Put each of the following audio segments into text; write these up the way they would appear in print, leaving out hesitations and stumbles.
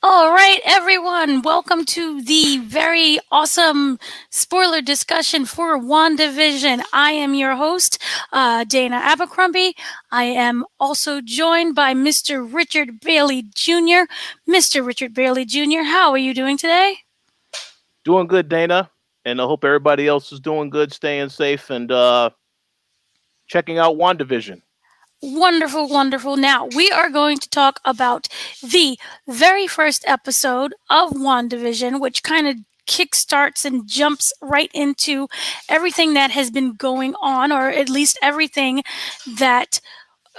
All right, everyone, welcome to the very awesome spoiler discussion for WandaVision. I am your host, Dana Abercrombie. I am also joined by Mr. Richard Bailey Jr. Mr. Richard Bailey Jr., how are you doing today? Doing good, Dana, and I hope everybody else is doing good, staying safe, and checking out WandaVision. Wonderful, wonderful. Now, we are going to talk about the very first episode of WandaVision, which kind of kickstarts and jumps right into everything that has been going on, or at least everything that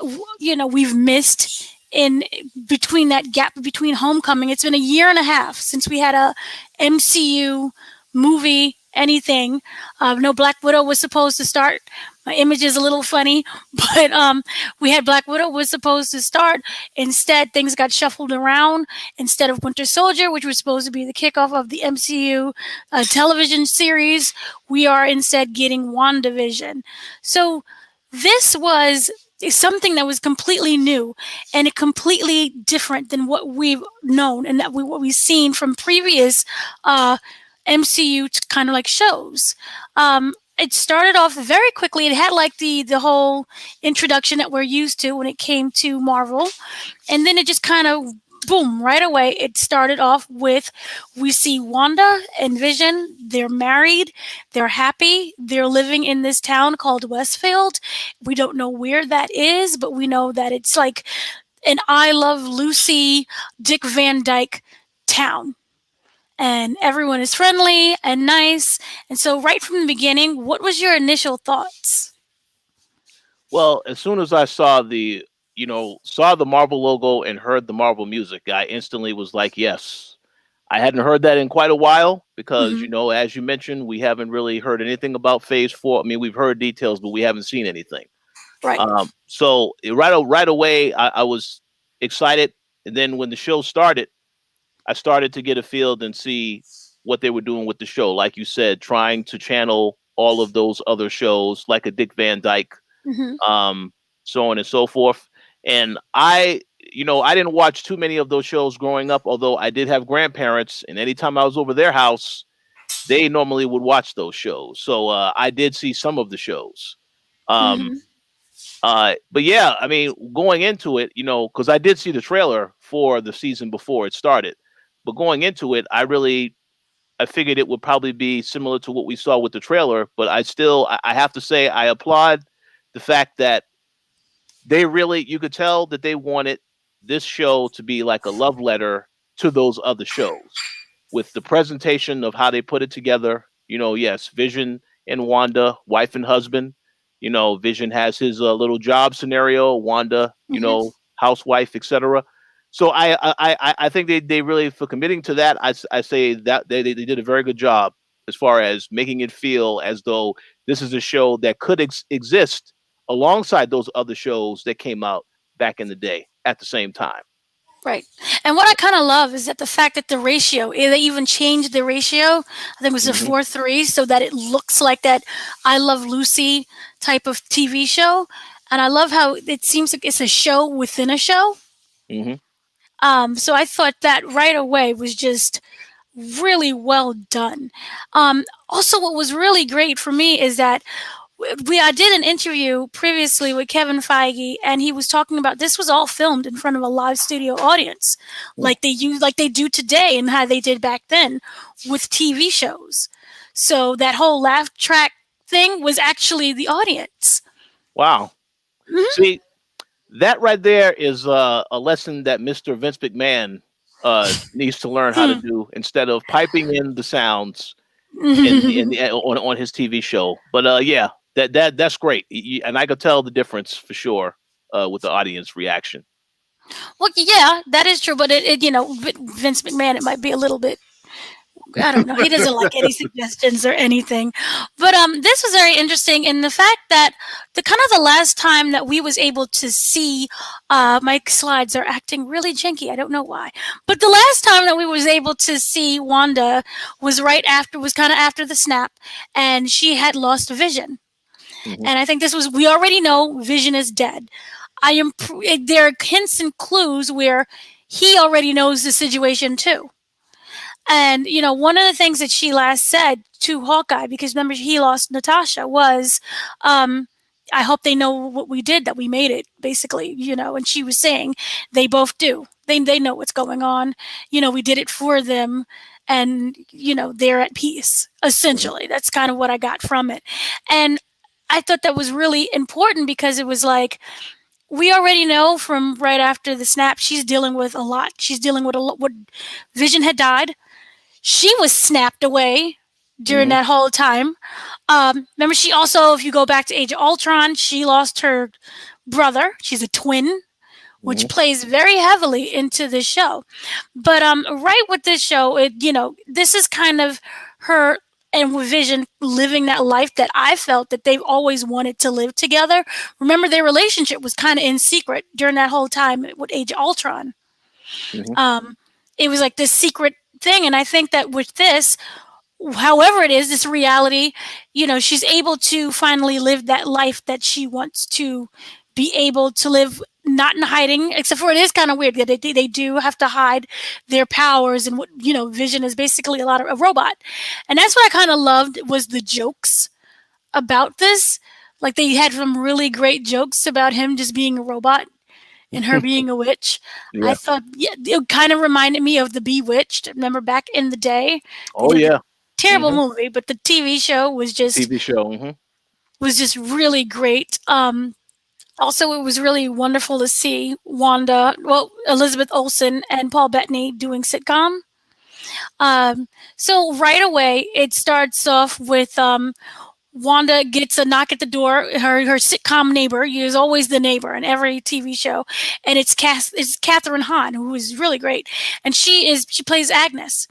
we've missed in between that gap between Homecoming. It's been a year and a half since we had a MCU movie anything. No, Black Widow was supposed to start. My image is a little funny, but we had Black Widow was supposed to start. Instead, things got shuffled around. Instead of Winter Soldier, which was supposed to be the kickoff of the MCU television series, we are instead getting WandaVision. So this was something that was completely new and completely different than what we've known and what we've seen from previous MCU kind of like shows. It started off very quickly. It had like the whole introduction that we're used to when it came to Marvel, and then it just kind of boom right away. It started off with we see Wanda and Vision. They're married. They're happy. They're living in this town called Westfield. We don't know where that is, but we know that it's like an I Love Lucy, Dick Van Dyke town, and everyone is friendly and nice. And so, right from the beginning, what was your initial thoughts? Well, as soon as I saw the Marvel logo and heard the Marvel music, I instantly was like, yes. I hadn't heard that in quite a while because, Hmm. as you mentioned, we haven't really heard anything about Phase 4. I mean, we've heard details, but we haven't seen anything. Right. Right away, I was excited. And then when the show started, I started to get a feel and see what they were doing with the show. Like you said, trying to channel all of those other shows, like a Dick Van Dyke, Hmm. um, so on and so forth. And I didn't watch too many of those shows growing up, although I did have grandparents, and anytime I was over their house, they normally would watch those shows. So I did see some of the shows. Um, Hmm. but yeah, I mean, going into it, because I did see the trailer for the season before it started, but going into it, I figured it would probably be similar to what we saw with the trailer. But I have to say, I applaud the fact that you could tell that they wanted this show to be like a love letter to those other shows with the presentation of how they put it together. Yes, Vision and Wanda, wife and husband. Vision has his little job scenario. Wanda, Hmm. housewife, etc. So I think they really, for committing to that, I say that they did a very good job as far as making it feel as though this is a show that could exist alongside those other shows that came out back in the day at the same time. Right. And what I kind of love is that the fact that the ratio, they even changed the ratio. I think it was a Hmm. 4:3, so that it looks like that I Love Lucy type of TV show. And I love how it seems like it's a show within a show. Hmm. So I thought that right away was just really well done. Also, what was really great for me is that I did an interview previously with Kevin Feige, and he was talking about this was all filmed in front of a live studio audience, like they do today, and how they did back then with TV shows. So that whole laugh track thing was actually the audience. Wow. Mhm. See, that right there is a lesson that Mr. Vince McMahon needs to learn how to Hmm. do instead of piping in the sounds on his TV show. But yeah, that's great, and I could tell the difference for sure with the audience reaction. Well, yeah, that is true, but Vince McMahon, it might be a little bit. I don't know. He doesn't like any suggestions or anything. But this was very interesting in the fact that the kind of the last time that we was able to see my slides are acting really janky. I don't know why. But the last time that we was able to see Wanda was kind of after the snap, and she had lost vision. Hmm. And I think this was we already know Vision is dead. There are hints and clues where he already knows the situation too. And, one of the things that she last said to Hawkeye, because remember he lost Natasha, was, um, I hope they know what we did, that we made it, basically, and she was saying they both do. They know what's going on. We did it for them, and, they're at peace, Mhm. essentially. That's kind of what I got from it. And I thought that was really important because it was like, we already know from right after the snap, she's dealing with a lot. She's dealing with a lot. What Vision had died, she was snapped away during Mhm. that whole time. Remember, she also, if you go back to Age of Ultron, she lost her brother. She's a twin, which Mhm. plays very heavily into this show. But right with this show, this is kind of her and with Vision living that life that I felt that they've always wanted to live together. Remember, their relationship was kind of in secret during that whole time with Age of Ultron. Mhm. Um, it was like this secret thing, and I think that with this, however it is, this reality, she's able to finally live that life that she wants to be able to live, not in hiding, except for it is kind of weird that they do have to hide their powers, and what, Vision is basically a lot of a robot. And that's what I kind of loved, was the jokes about this. Like, they had some really great jokes about him just being a robot and her being a witch. I Yeah. thought, yeah, it kind of reminded me of the Bewitched. Remember back in the day, they Oh did a yeah. terrible Mhm. movie, but the TV show The TV show. Mhm. was just really great. Also, it was really wonderful to see Elizabeth Olsen and Paul Bettany doing sitcom. So right away, it starts off with Wanda gets a knock at the door. Her sitcom neighbor is always the neighbor in every TV show, and it's Catherine Hahn, who is really great, and she plays Agnes.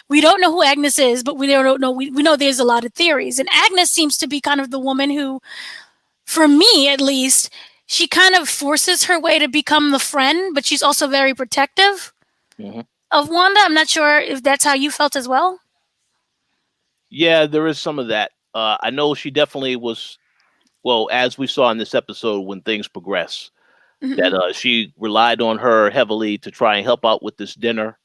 We don't know who Agnes is, but we don't know. We know there's a lot of theories, and Agnes seems to be kind of the woman who, for me at least, she kind of forces her way to become the friend, but she's also very protective Mhm. of Wanda. I'm not sure if that's how you felt as well. Yeah, there is some of that. I know she definitely was. Well, as we saw in this episode, when things progress, that Hmm. she relied on her heavily to try and help out with this dinner.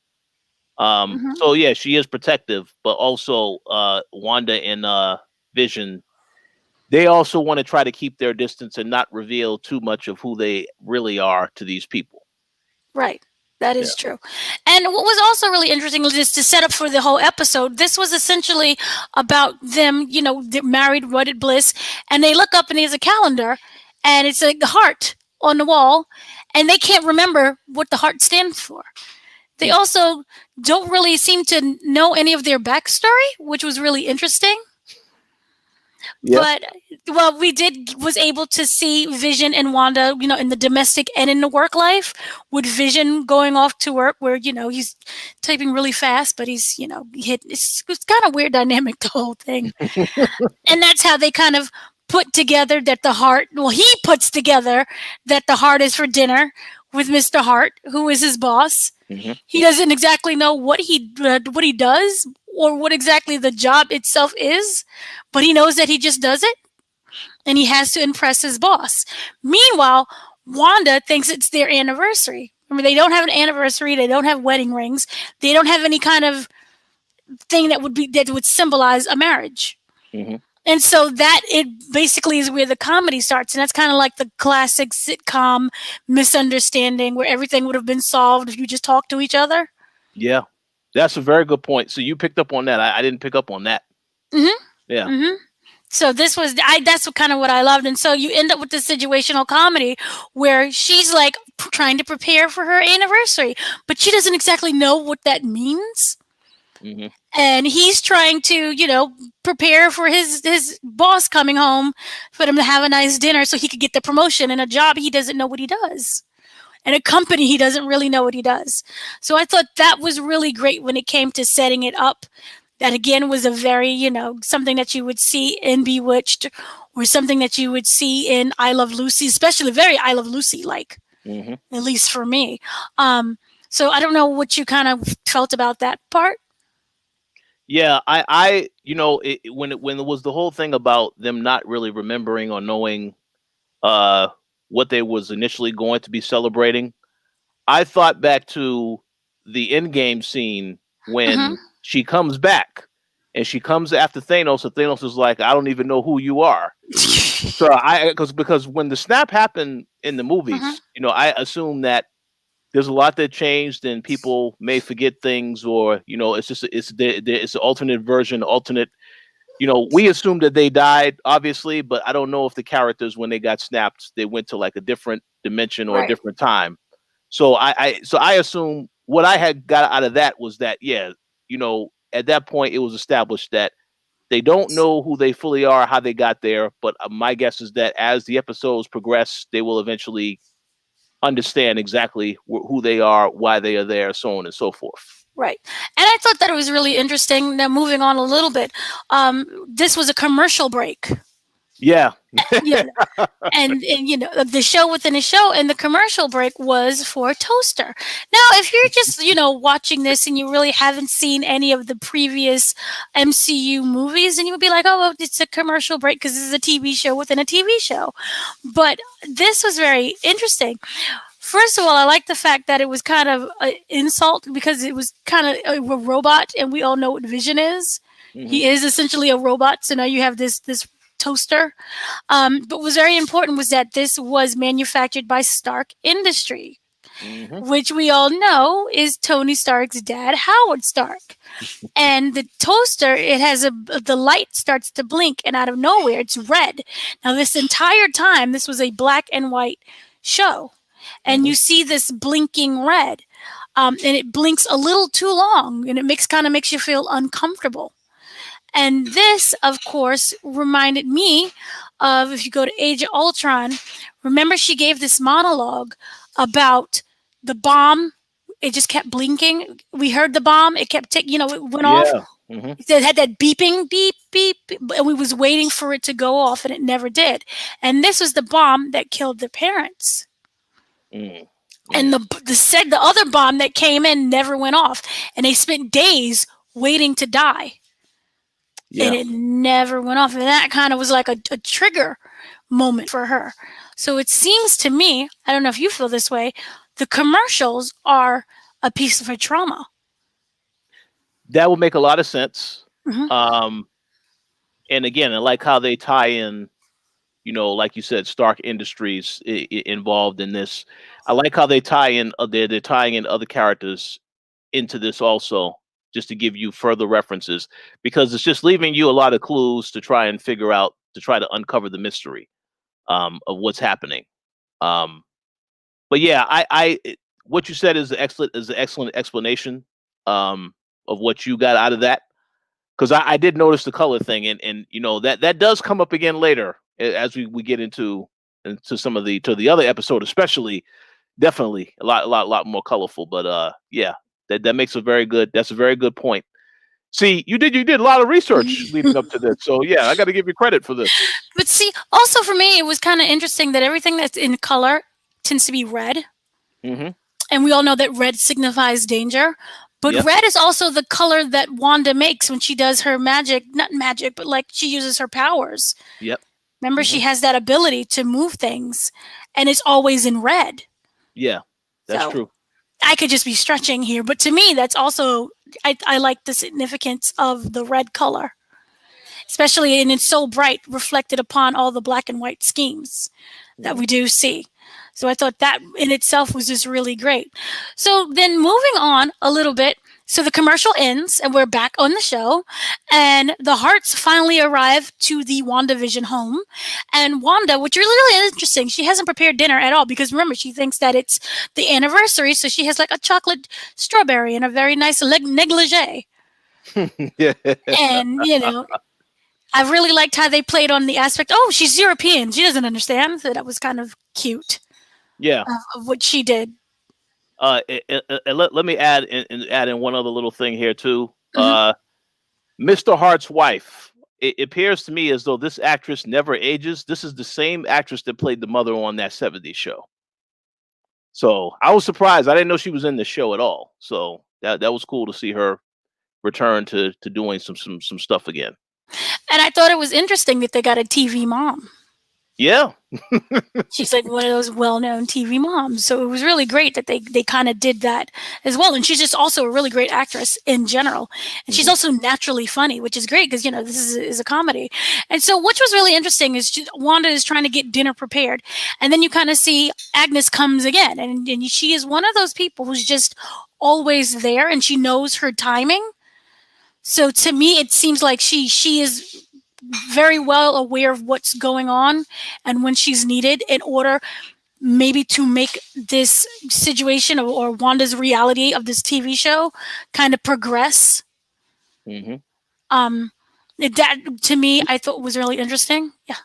Hmm. So yeah, she is protective, but also Wanda and Vision, they also want to try to keep their distance and not reveal too much of who they really are to these people. Right. That Yeah. is true. And what was also really interesting was just to set up for the whole episode. This was essentially about them, they're married, wedded bliss, and they look up and there's a calendar, and it's a heart on the wall, and they can't remember what the heart stands for. They Hmm. also don't really seem to know any of their backstory, which was really interesting. Yeah. But well, we did was able to see Vision and Wanda, in the domestic and in the work life. With Vision going off to work, where he's typing really fast, but he's hit. It's kind of weird dynamic, the whole thing, and that's how they kind of put together that the heart. Well, he puts together that the heart is for dinner with Mr. Hart, who is his boss. Hmm. He doesn't exactly know what he does or what exactly the job itself is, but he knows that he just does it, and he has to impress his boss. Meanwhile, Wanda thinks it's their anniversary. I mean, they don't have an anniversary. They don't have wedding rings. They don't have any kind of thing that would symbolize a marriage. Hmm. And so that it basically is where the comedy starts, and that's kind of like the classic sitcom misunderstanding where everything would have been solved if you just talked to each other. Yeah, that's a very good point. So you picked up on that. I didn't pick up on that. Mm-hmm. Yeah. Mm-hmm. So this was that's kind of what I loved, and so you end up with the situational comedy where she's like trying to prepare for her anniversary, but she doesn't exactly know what that means, Hmm. and he's trying to prepare for his boss coming home for them to have a nice dinner so he could get the promotion in a job he doesn't know what he does, and a company he doesn't really know what he does. So I thought that was really great when it came to setting it up. That again was a very, something that you would see in Bewitched, or something that you would see in I Love Lucy, especially very I Love Lucy like, Hmm. at least for me. Um, so I don't know what you kind of felt about that part. Yeah, when it was the whole thing about them not really remembering or knowing uh what they was initially going to be celebrating, I thought back to the Endgame scene Mhm. when she comes back and she comes after Thanos, and Thanos is like, "I don't even know who you are." So because when the snap happened in the Mhm. movies, I assume that there's a lot that changed, and people may forget things, or it's just it's an alternate version, alternate. We assume that they died, obviously, but I don't know if the characters, when they got snapped, they went to like a different dimension or a Right. different time. So I assume what I had got out of that was that, yeah, at that point it was established that they don't know who they fully are, how they got there, but my guess is that as the episodes progress, they will eventually understand exactly who they are, why they are there, so on and so forth. Right. And I thought that it was really interesting. Now, moving on a little bit, this was a commercial break. Yeah. Yeah. And the show within a show, and the commercial break was for toaster. Now if you're just watching this and you really haven't seen any of the previous MCU movies, then you would be like, oh well, it's a commercial break because this is a TV show within a TV show. But this was very interesting. First of all, I like the fact that it was kind of an insult because it was kind of a robot, and we all know what Vision is. Hmm. He is essentially a robot, so now you have this toaster. But what was very important was that this was manufactured by Stark Industry, Hmm. which we all know is Tony Stark's dad, Howard Stark. And the toaster, it has the light starts to blink, and out of nowhere, it's red. Now, this entire time, this was a black and white show, and Hmm. you see this blinking red, and it blinks a little too long, and it makes you feel uncomfortable. And this, of course, reminded me of, if you go to Age of Ultron, remember she gave this monologue about the bomb. It just kept blinking. We heard the bomb. It kept taking, it went off. Yeah. Hmm. It had that beeping, beep, beep, beep, and we was waiting for it to go off, and it never did. And this was the bomb that killed their parents. Mm. And Mm. the other bomb that came in never went off, and they spent days waiting to die, and Yeah. it never went off. And that kind of was like a trigger moment for her. So it seems to me, I don't know if you feel this way, the commercials are a piece of her trauma. That would make a lot of sense. Hmm. Um, and again, I like how they tie in, like you said, Stark Industries involved in this. I like how they tie in. They're tying in other characters into this also, just to give you further references, because it's just leaving you a lot of clues to try and figure out, to try to uncover the mystery of what's happening. Um, but yeah, what you said is an excellent explanation of what you got out of that, because I did notice the color thing, and that does come up again later as we get into some of the other episode, especially. Definitely a lot more colorful, but yeah, that makes that's a very good point. See, you did a lot of research leading up to this, so yeah, I got to give you credit for this. But see, also for me, it was kind of interesting that everything that's in color tends to be red. Hmm. And we all know that red signifies danger. But Yep. red is also the color that Wanda makes when she does her magic, not magic, but like she uses her powers. Yep. Remember, Hmm. she has that ability to move things, and it's always in red. Yeah, that's So true. I could just be stretching here, but to me, that's also, I like the significance of the red color, especially, and it's so bright, reflected upon all the black and white schemes that Hmm. we do see. So I thought that in itself was just really great. So then moving on a little bit, so the commercial ends and we're back on the show, and the Harts finally arrive to the WandaVision home. And Wanda, which is really interesting, she hasn't prepared dinner at all because remember, she thinks that it's the anniversary, so she has like a chocolate strawberry and a very nice negligee. Yeah. And, I really liked how they played on the aspect, oh, she's European. She doesn't understand. So that was kind of cute Yeah. of what she did. Let me add in one other little thing here too. Hmm. Mr. Hart's wife. It appears to me as though this actress never ages. This is the same actress that played the mother on that '70s show. So I was surprised. I didn't know she was in the show at all. So that was cool to see her return to doing some stuff again. And I thought it was interesting that they got a TV mom. Yeah. She's like one of those well-known TV moms. So it was really great that they kind of did that as well. And she's just also a really great actress in general. And she's Hmm. also naturally funny, which is great because this is a comedy. And so what was really interesting is Wanda is trying to get dinner prepared, and then you kind of see Agnes comes again, and she is one of those people who's just always there, and she knows her timing. So to me, it seems like she is very well aware of what's going on and when she's needed in order maybe to make this situation or Wanda's reality of this TV show kind of progress. Hmm. Um, that to me, I thought was really interesting. Yeah.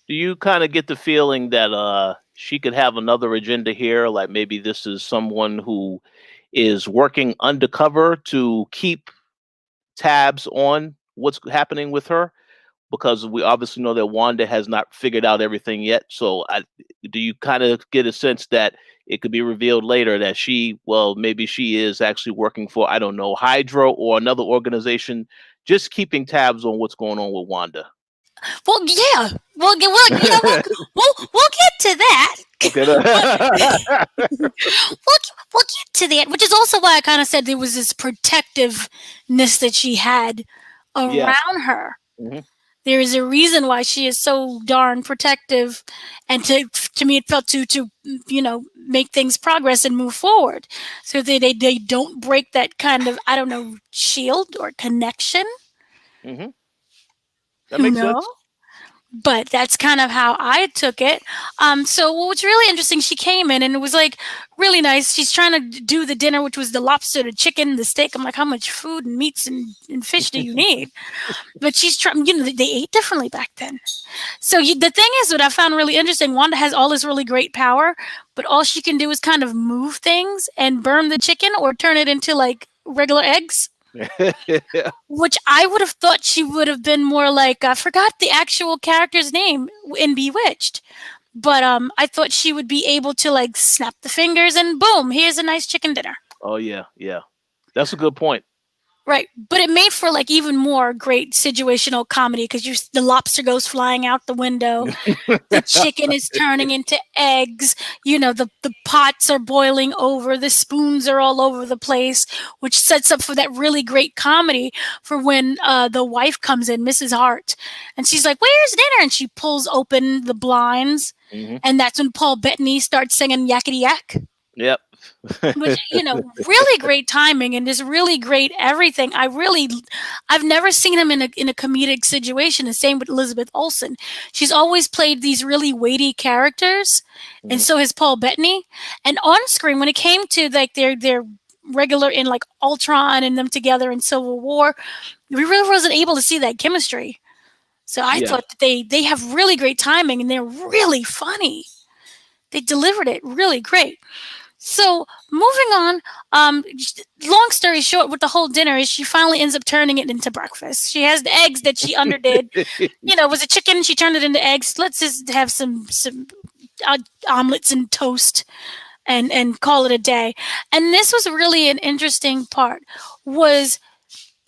Do you kind of get the feeling that she could have another agenda here? Like maybe this is someone who is working undercover to keep tabs on what's happening with her? Because we obviously know that Wanda has not figured out everything yet. So, do you kind of get a sense that it could be revealed later that maybe she is actually working for, I don't know, Hydra or another organization, just keeping tabs on what's going on with Wanda? Well, yeah. We'll get to that. Okay. But we'll get to that, which is also why I kind of said there was this protectiveness that she had Yeah. around her. Hmm. There is a reason why she is so darn protective, and to me it felt to make things progress and move forward, so they don't break that kind of, I don't know, shield or connection. Hmm. That Who makes knows? sense. But that's kind of how I took it. So what's really interesting, she came in and it was like really nice. She's trying to do the dinner, which was the lobster, the chicken, the steak. I'm like, how much food and meats and fish do you need? But she's trying. They ate differently back then. So the thing is, what I found really interesting, Wanda has all this really great power, but all she can do is kind of move things and burn the chicken or turn it into like regular eggs. Which I would have thought she would have been more like, I forgot the actual character's name in Bewitched. But I thought she would be able to like snap the fingers and boom, here's a nice chicken dinner. Oh yeah, yeah. That's a good point. Right, but it made for like even more great situational comedy because the lobster goes flying out the window, the chicken is turning into eggs. The pots are boiling over, the spoons are all over the place, which sets up for that really great comedy for when the wife comes in, Mrs. Hart, and she's like, "Where's dinner?" And she pulls open the blinds, Hmm. and that's when Paul Bettany starts singing Yakety Yak. Yep. Which, really great timing and just really great everything. I've never seen him in a comedic situation. The same with Elizabeth Olsen. She's always played these really weighty characters, and Hmm. so has Paul Bettany. And on screen, when it came to like their regular in like Ultron and them together in Civil War, we really wasn't able to see that chemistry. So I Yeah. thought that they have really great timing and they're really funny. They delivered it really great. So moving on, long story short, with the whole dinner is she finally ends up turning it into breakfast. She has the eggs that she underdid. Was it chicken? She turned it into eggs. Let's just have some uh, omelets and toast and call it a day. And this was really an interesting part. Was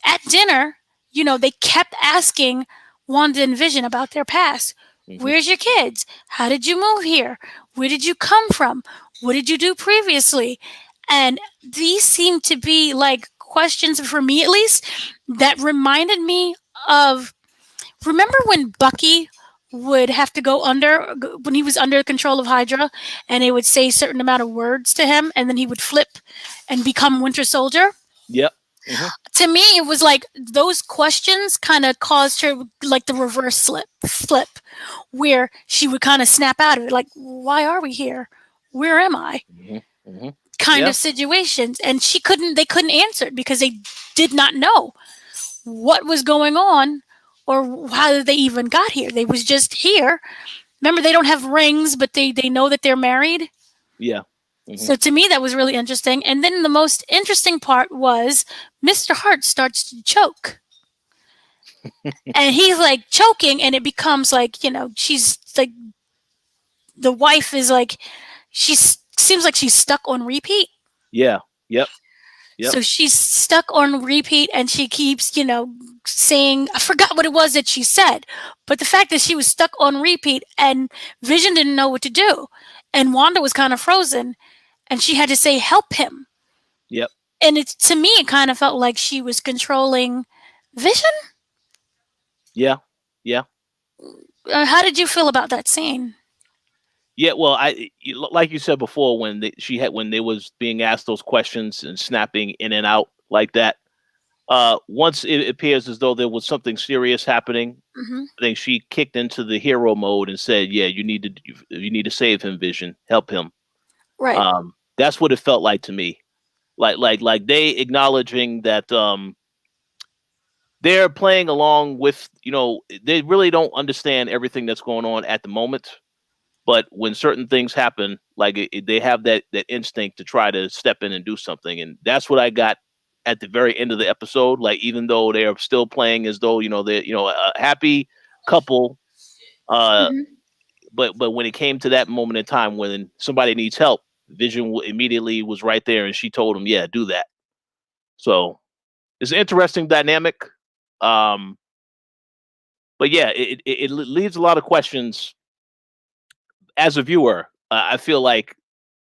at dinner, they kept asking Wanda and Vision about their past. Hmm. Where's your kids? How did you move here? Where did you come from? What did you do previously? And these seem to be like questions, for me at least, that reminded me of, remember when Bucky would have to go under, when he was under control of Hydra, and they would say a certain amount of words to him and then he would flip and become Winter Soldier? Yep. Hmm. To me, it was like those questions kind of caused her like the reverse flip, where she would kind of snap out of it, like, "Why are we here? Where am I?" Hmm. Hmm. Kind Yeah. of situations, and they couldn't answer it because they did not know what was going on or how they even got here. They was just here. Remember, they don't have rings, but they know that they're married. Yeah. Hmm. So to me, that was really interesting. And then the most interesting part was Mr. Hart starts to choke. And he's like choking, and it becomes like, she's like, the wife is like, she seems like she's stuck on repeat. Yeah. Yep. Yep. So she's stuck on repeat and she keeps, saying, I forgot what it was that she said. But the fact that she was stuck on repeat and Vision didn't know what to do. And Wanda was kind of frozen and she had to say, help him. Yep. And it, to me, it kind of felt like she was controlling Vision. Yeah. Yeah. How did you feel about that scene? Yeah, well, like you said before, when when they was being asked those questions and snapping in and out like that. Once it appears as though there was something serious happening, Hmm. I think she kicked into the hero mode and said, "Yeah, you need to save him, Vision, help him." Right. That's what it felt like to me. Like they acknowledging that they're playing along with, they really don't understand everything that's going on at the moment. But when certain things happen, like they have that instinct to try to step in and do something, and that's what I got at the very end of the episode. Like even though they are still playing as though they're a happy couple, uh, Hmm. but when it came to that moment in time when somebody needs help, Vision immediately was right there, and she told him, "Yeah, do that." So it's an interesting dynamic. Um, but yeah, it leaves a lot of questions as a viewer. I feel like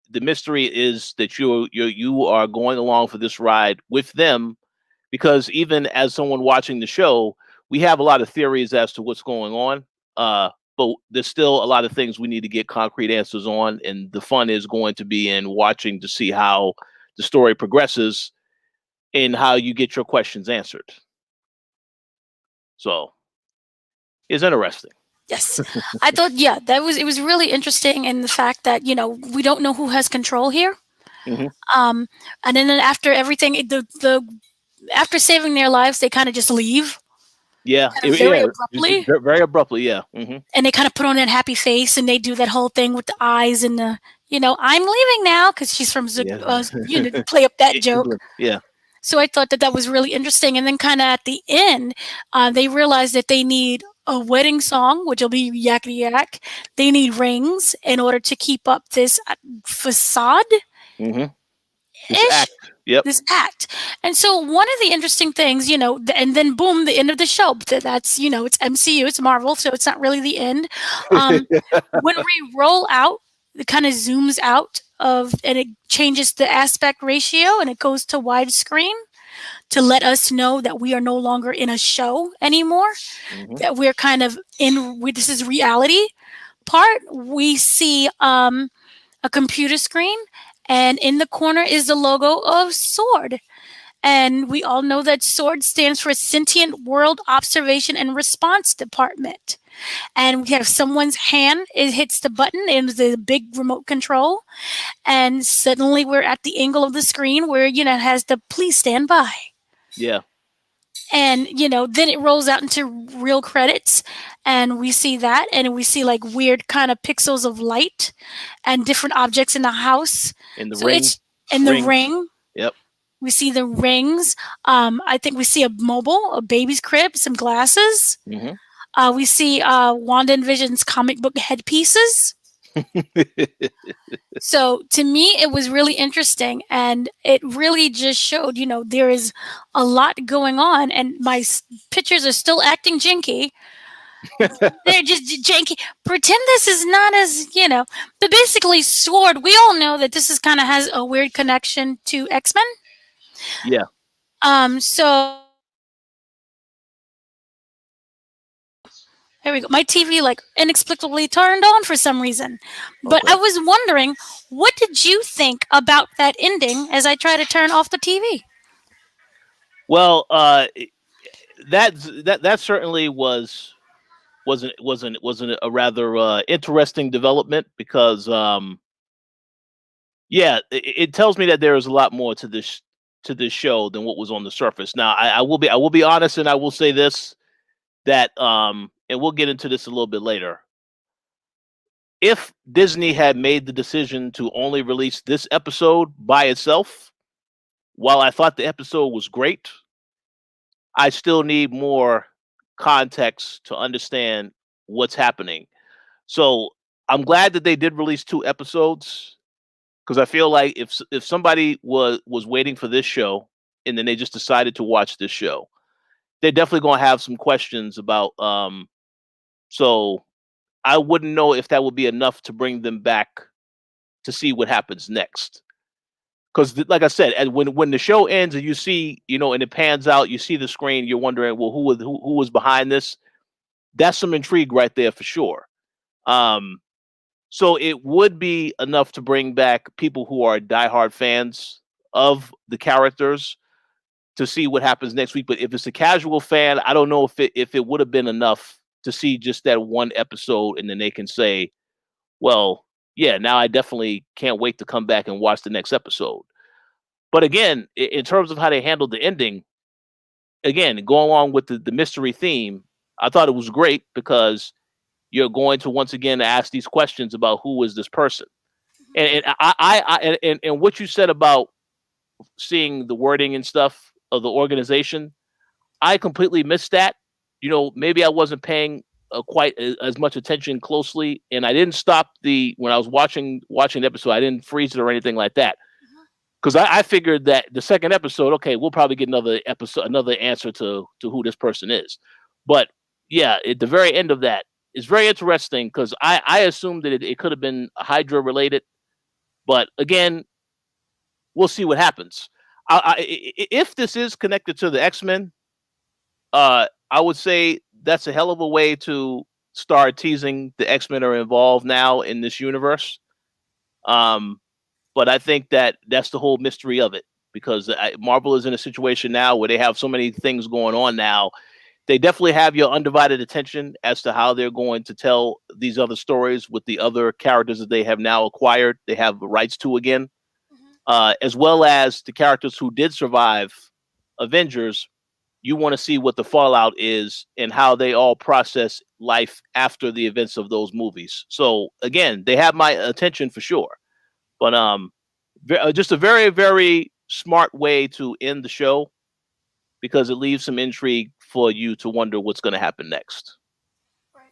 the mystery is that you are going along for this ride with them, because even as someone watching the show, we have a lot of theories as to what's going on. But there's still a lot of things we need to get concrete answers on, and the fun is going to be in watching to see how the story progresses and how you get your questions answered. So it's interesting. Yes. I thought, yeah, it was really interesting in the fact that, we don't know who has control here. Hmm. Um, and then after everything, after saving their lives, they kind of just leave, Yeah, kind of very yeah, just abruptly, very abruptly. Yeah. Hmm. and they kind of put on that happy face, and they do that whole thing with the eyes and the, I'm leaving now because she's from, Yeah. to play up that joke. England. Yeah. So I thought that that was really interesting. And then kind of at the end, they realized that they need a wedding song, which will be yakety yak. They need rings in order to keep up this facade Hmm. This ish, act. Yep. this act. And so one of the interesting things, and then boom, the end of the show. But that's, it's MCU, it's Marvel, so it's not really the end. When we roll out, it kind of zooms out of, and it changes the aspect ratio, and it goes to widescreen to let us know that we are no longer in a show anymore, Hmm. that we're kind of this is reality part. We see a computer screen, and in the corner is the logo of SWORD. And we all know that SWORD stands for Sentient World Observation and Response Department. And we have someone's hand, it hits the button, and the big remote control. And suddenly we're at the angle of the screen where, it has the please stand by. Yeah. And then it rolls out into real credits, and we see that, and we see like weird kind of pixels of light and different objects in the house. In the So ring. it's in the Rings. ring. Yep. We see the rings. I think we see a mobile, a baby's crib, some glasses. Hmm. We see Wanda and Vision's comic book headpieces. So to me, it was really interesting, and it really just showed, there is a lot going on, and my pictures are still acting jinky. They're just janky. Pretend this is not as, but basically, Sword. We all know that this is kind of has a weird connection to X-Men. Yeah. So there we go. My TV like inexplicably turned on for some reason. But I Okay. was wondering, what did you think about that ending as I try to turn off the TV? Well, that certainly wasn't a rather interesting development, because yeah, it tells me that there is a lot more to this show than what was on the surface. Now, I will be honest, and I will say this, that and we'll get into this a little bit later. If Disney had made the decision to only release this episode by itself, while I thought the episode was great, I still need more context to understand what's happening. So I'm glad that they did release two episodes. because I feel like if somebody was waiting for this show and then they just decided to watch this show, they're definitely going to have some questions about. So I wouldn't know if that would be enough to bring them back to see what happens next. Because, like I said, and when the show ends and you see, and it pans out, you see the screen, you're wondering, well, who was behind this? That's some intrigue right there for sure. Um, so it would be enough to bring back people who are diehard fans of the characters to see what happens next week. But if it's a casual fan, I don't know if it would have been enough to see just that one episode, and then they can say, well, yeah, now I definitely can't wait to come back and watch the next episode. But again, in terms of how they handled the ending, again, going along with the mystery theme, I thought it was great because you're going to once again ask these questions about who is this person. And and what you said about seeing the wording and stuff of the organization, I completely missed that. Maybe I wasn't paying quite as much attention closely, and I didn't stop when I was watching the episode. I didn't freeze it or anything like that because I figured that the second episode, okay, we'll probably get another episode, another answer to who this person is. But yeah, at the very end of that, it's very interesting because I assumed that it could have been Hydra related, but again, we'll see what happens. If this is connected to the X-Men, I would say that's a hell of a way to start teasing the X-Men are involved now in this universe. Um, but I think that's the whole mystery of it because Marvel is in a situation now where they have so many things going on now. They definitely have your undivided attention as to how they're going to tell these other stories with the other characters that they have now acquired. They have the rights to again, as well as the characters who did survive Avengers. You want to see what the fallout is and how they all process life after the events of those movies. So again, they have my attention for sure. But just a very very smart way to end the show because it leaves some intrigue for you to wonder what's going to happen next. Right.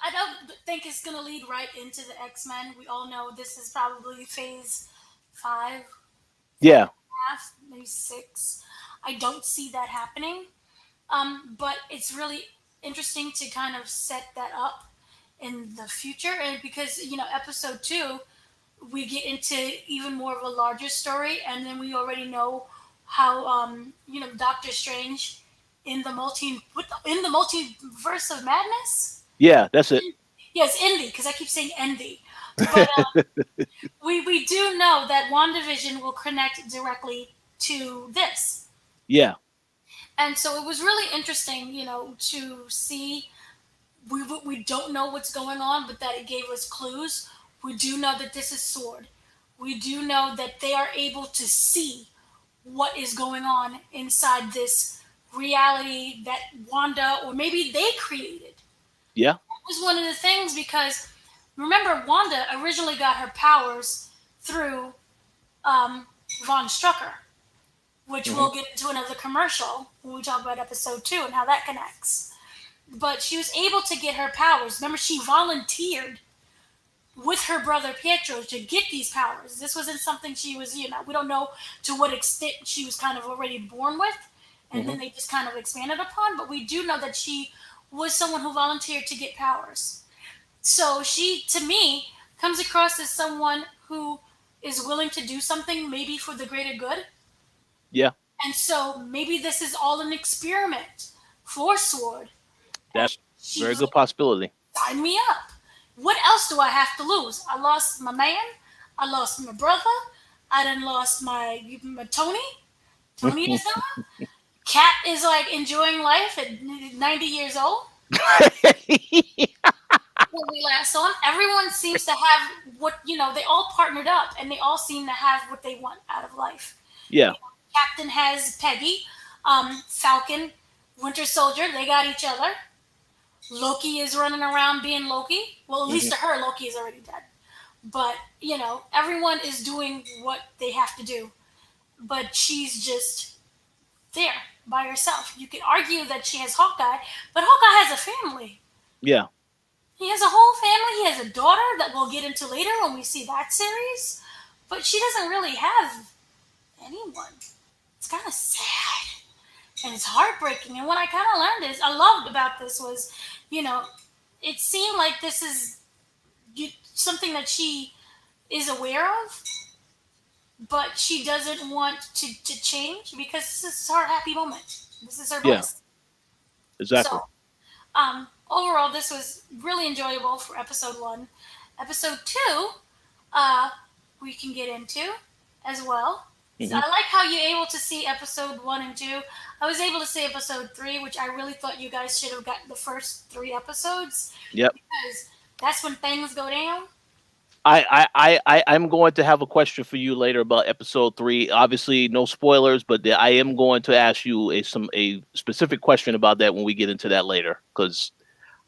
I don't think it's gonna lead right into the X Men. We all know this is probably phase five, five and Yeah, a half, maybe six. I don't see that happening. But it's really interesting to kind of set that up in the future, and because episode two, we get into even more of a larger story, and then we already know how Doctor Strange in the multiverse of madness. yeah, that's it. Yes, Indy, because I keep saying Envy. But we do know that WandaVision will connect directly to this. Yeah, And so it was really interesting, to see. We don't know what's going on, but that it gave us clues. We do know that this is Sword. We do know that they are able to see what is going on inside this reality that Wanda or maybe they created. yeah, Was one of the things because remember Wanda originally got her powers through um, Von Strucker, which hmm we'll get into another commercial when we talk about episode two and how that connects. But she was able to get her powers. Remember, she volunteered with her brother Pietro to get these powers. This wasn't something she was, we don't know to what extent she was kind of already born with, and hmm then they just kind of expanded upon. But we do know that she was someone who volunteered to get powers. So she, to me, comes across as someone who is willing to do something maybe for the greater good. yeah. And so maybe this is all an experiment for Sword. And That's she very was good like, possibility. sign me up. What else do I have to lose? I lost my man. I lost my brother. I done lost my Tony. Tony is gone. Cat is like enjoying life at 90 years old. When we last saw him, everyone seems to have they all partnered up and they all seem to have what they want out of life. Yeah, Captain has Peggy, Falcon, Winter Soldier, they got each other. Loki is running around being Loki. Well, at least hmm to her, Loki is already dead. But, everyone is doing what they have to do. But she's just there by herself. You could argue that she has Hawkeye, but Hawkeye has a family. yeah. He has a whole family. He has a daughter that we'll get into later when we see that series. But she doesn't really have anyone. It's kind of sad and it's heartbreaking. And what I kind of learned is I loved about this was, you know, it seemed like this is something that she is aware of, but she doesn't want to change because this is her happy moment. This is her Yeah, bliss. exactly. So, overall, this was really enjoyable for episode one. Episode two, uh, we can get into as well. So Hmm. I like how you're able to see episode one and two. I was able to see episode three, which I really thought you guys should have gotten the first three episodes Yep. because that's when things go down. I'm going to have a question for you later about episode 3. Obviously, no spoilers, but I am going to ask you a specific question about that when we get into that later. Because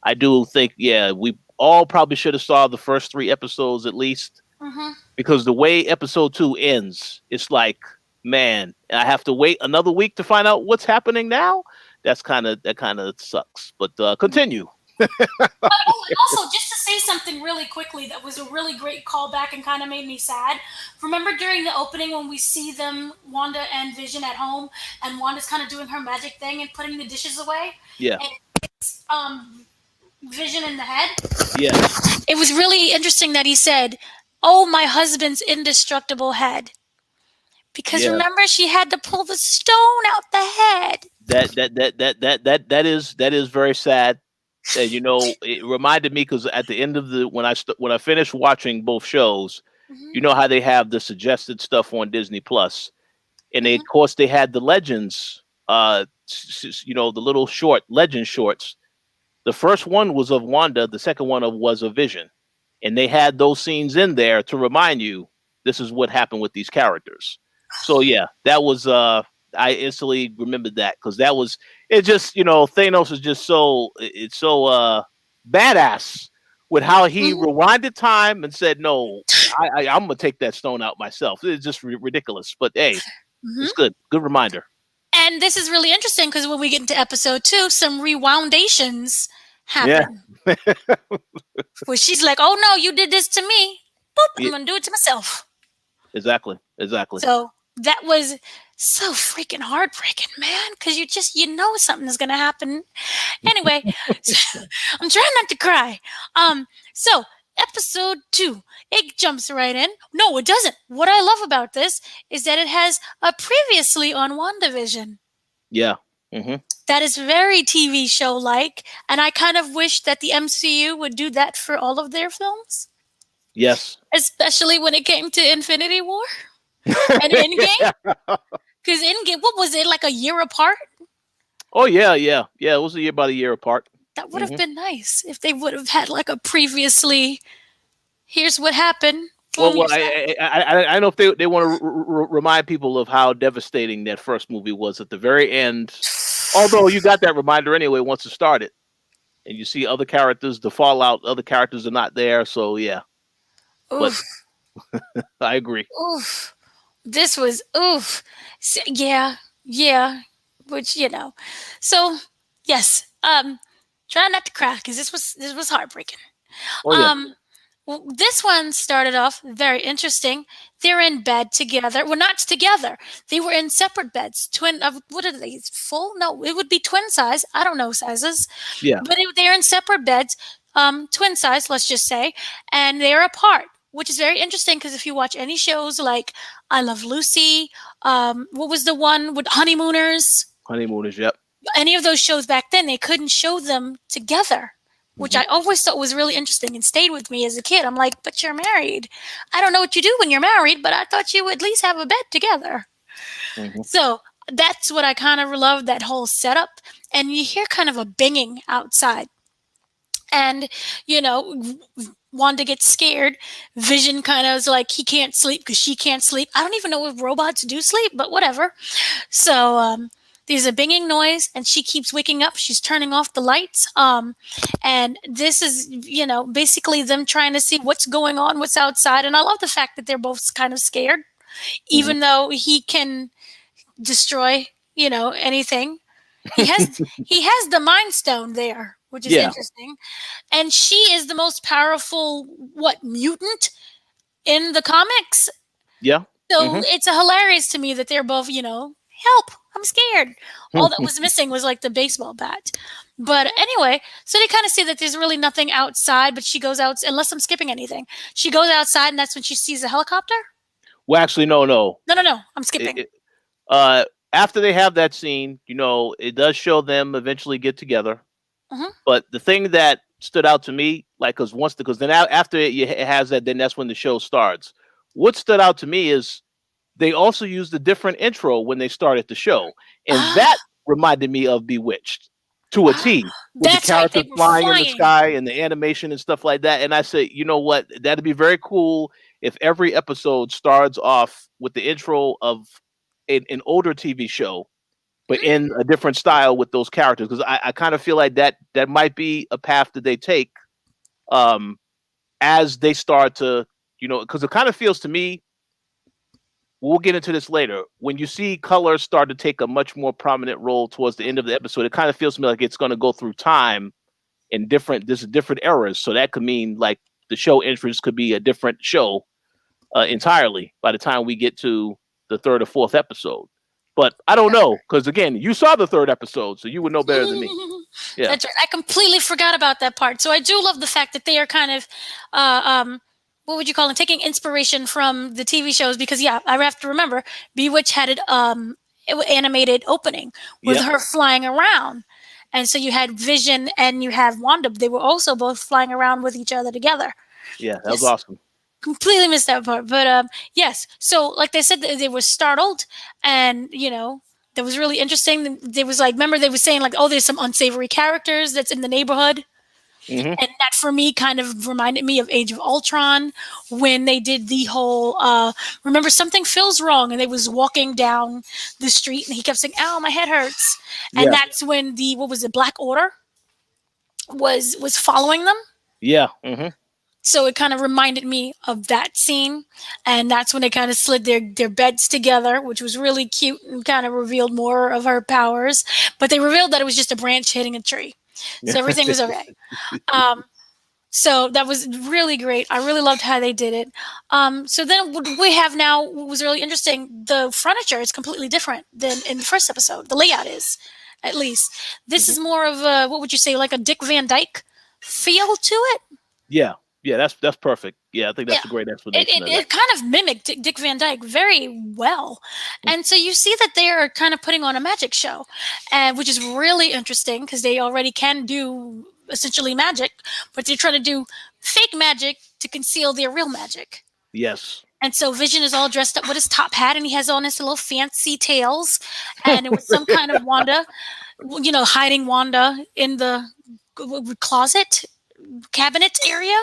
I do think, yeah, we all probably should have saw the first 3 episodes at least. Mm-hmm. Because the way episode 2 ends, it's like, man, I have to wait another week to find out what's happening now. That kind of sucks. But continue. Oh, and also, just to say something really quickly that was a really great callback and kind of made me sad. Remember during the opening when we see them, Wanda and Vision at home, and Wanda's kind of doing her magic thing and putting the dishes away, Yeah. and Vision in the head? Yes. It was really interesting that he said, "Oh, my husband's indestructible head." Because Yeah. remember, she had to pull the stone out the head. That is very sad. You know, it reminded me because at the end of the when I finished watching both shows, Hmm. you know how they have the suggested stuff on Disney Plus, and they, of Hmm. course, they had the legends. You know, the little short legend shorts. The first one was of Wanda. The second one was of Vision, and they had those scenes in there to remind you this is what happened with these characters. So yeah, that was I instantly remembered that because that was it. Just Thanos is just it's so badass with how he Hmm. rewinded time and said, "No, I'm gonna take that stone out myself." It's just ridiculous, but hey, it's Hmm. good. Good reminder. And this is really interesting because when we get into episode two, some rewoundations Yeah, happen. Where she's like, "Oh no, you did this to me. Boop, I'm yeah, gonna do it to myself." exactly, exactly. So that was so freaking heartbreaking, man. Because you know something is gonna happen. Anyway, I'm trying not to cry. So episode two, it jumps right in. No, it doesn't. What I love about this is that it has a previously on WandaVision. Yeah. Hmm. That is very TV show like, and I kind of wish that the MCU would do that for all of their films, Yes. especially when it came to Infinity War and Endgame. Because Endgame, what was it, like a year apart? Oh yeah, yeah, yeah. It was about a year apart. That would have Hmm. been nice if they would have had like a previously, here's what happened. Boom, Well, here's that. I know if they want to remind people of how devastating that first movie was at the very end. Although you got that reminder anyway once it started, and you see other characters, the fallout, other characters are not there. So yeah, but Oof, I agree. oof. This was oof. Yeah, yeah. Which so yes. Try not to cry because this was heartbreaking. Oh yeah, Um, well, this one started off very interesting. They're in bed together. Well, not together. They were in separate beds. Twin. What are they? Full? No, it would be twin size. I don't know sizes, yeah. but they're in separate beds. Twin size. Let's just say, and they're apart, which is very interesting because if you watch any shows like I Love Lucy, what was the one with honeymooners? Honeymooners. Yep. Any of those shows back then, they couldn't show them together, which Hmm. I always thought was really interesting and stayed with me as a kid. I'm like, but you're married. I don't know what you do when you're married, but I thought you would at least have a bed together. Hmm. So that's what I kind of love, that whole setup. And you hear kind of a binging outside. And, Wanda gets scared. Vision kind of is like, he can't sleep because she can't sleep. I don't even know if robots do sleep, but whatever. So there's a binging noise, and she keeps waking up. She's turning off the lights. And this is, basically them trying to see what's going on, what's outside. And I love the fact that they're both kind of scared, Hmm. even though he can destroy, anything. He has he has the Mind Stone there. which is Yeah. interesting. And she is the most powerful mutant in the comics. Yeah. So Hmm. it's hilarious to me that they're both, help, I'm scared. All that was missing was like the baseball bat. But anyway, so they kind of see that there's really nothing outside, but she goes out, unless I'm skipping anything. She goes outside, and that's when she sees a helicopter. Well, actually, no, no. No, no, no, I'm It, skipping. it, uh, After they have that scene, it does show them eventually get together. Hmm. But the thing that stood out to me, like, because then after it has that, then that's when the show starts. What stood out to me is they also used a different intro when they started the show, and Ah, that reminded me of Bewitched to a ah, T, with the that's right. They characters were flying in the flying. sky and the animation and stuff like that. And I said, you know what, that'd be very cool if every episode starts off with the intro of an older TV show, but in a different style with those characters. Because I kind of feel like that might be a path that they take, um, as they start to, because it kind of feels to me, we'll get into this later. When you see color start to take a much more prominent role towards the end of the episode, it kind of feels to me like it's going to go through time in different eras. So that could mean like the show entrance could be a different show entirely by the time we get to the third or fourth episode. But I don't know, because again, you saw the third episode, so you would know better than me. Yeah. That's right. I completely forgot about that part. So I do love the fact that they are kind of, uh, um, what would you call it, taking inspiration from the TV shows because yeah, I have to remember Bewitch had animated opening with Yeah. her flying around, and so you had Vision and you have Wanda. They were also both flying around with each other together. Yeah. That was Yes, awesome. completely missed that part. But yes, so like they said, they were startled, and that was really interesting. There was like, remember they were saying like, oh, there's some unsavory characters that's in the neighborhood, Hmm. and that for me kind of reminded me of Age of Ultron when they did the whole. Remember, something feels wrong, and they was walking down the street, and he kept saying, "Ow, my head hurts," and Yeah. that's when the what was it, Black Order was following them. Yeah. Hmm. So it kind of reminded me of that scene, and that's when they kind of slid their beds together, which was really cute and kind of revealed more of her powers. But they revealed that it was just a branch hitting a tree, so everything was okay. Um, so that was really great. I really loved how they did it. So then what we have now what was really interesting. The furniture is completely different than in the first episode. The layout is, at least, this Hmm. is more of a, what would you say, like a Dick Van Dyke feel to it. Yeah. Yeah. That's perfect. Yeah. I think Yeah. that's a great It, explanation it, of that. it kind of mimicked Dick Van Dyke very well. And so you see that they are kind of putting on a magic show, which is really interesting because they already can do essentially magic, but they're trying to do fake magic to conceal their real magic. Yes. And so Vision is all dressed up with his top hat and he has on his little fancy tails. And it was some kind of Wanda, hiding Wanda in the closet cabinet area.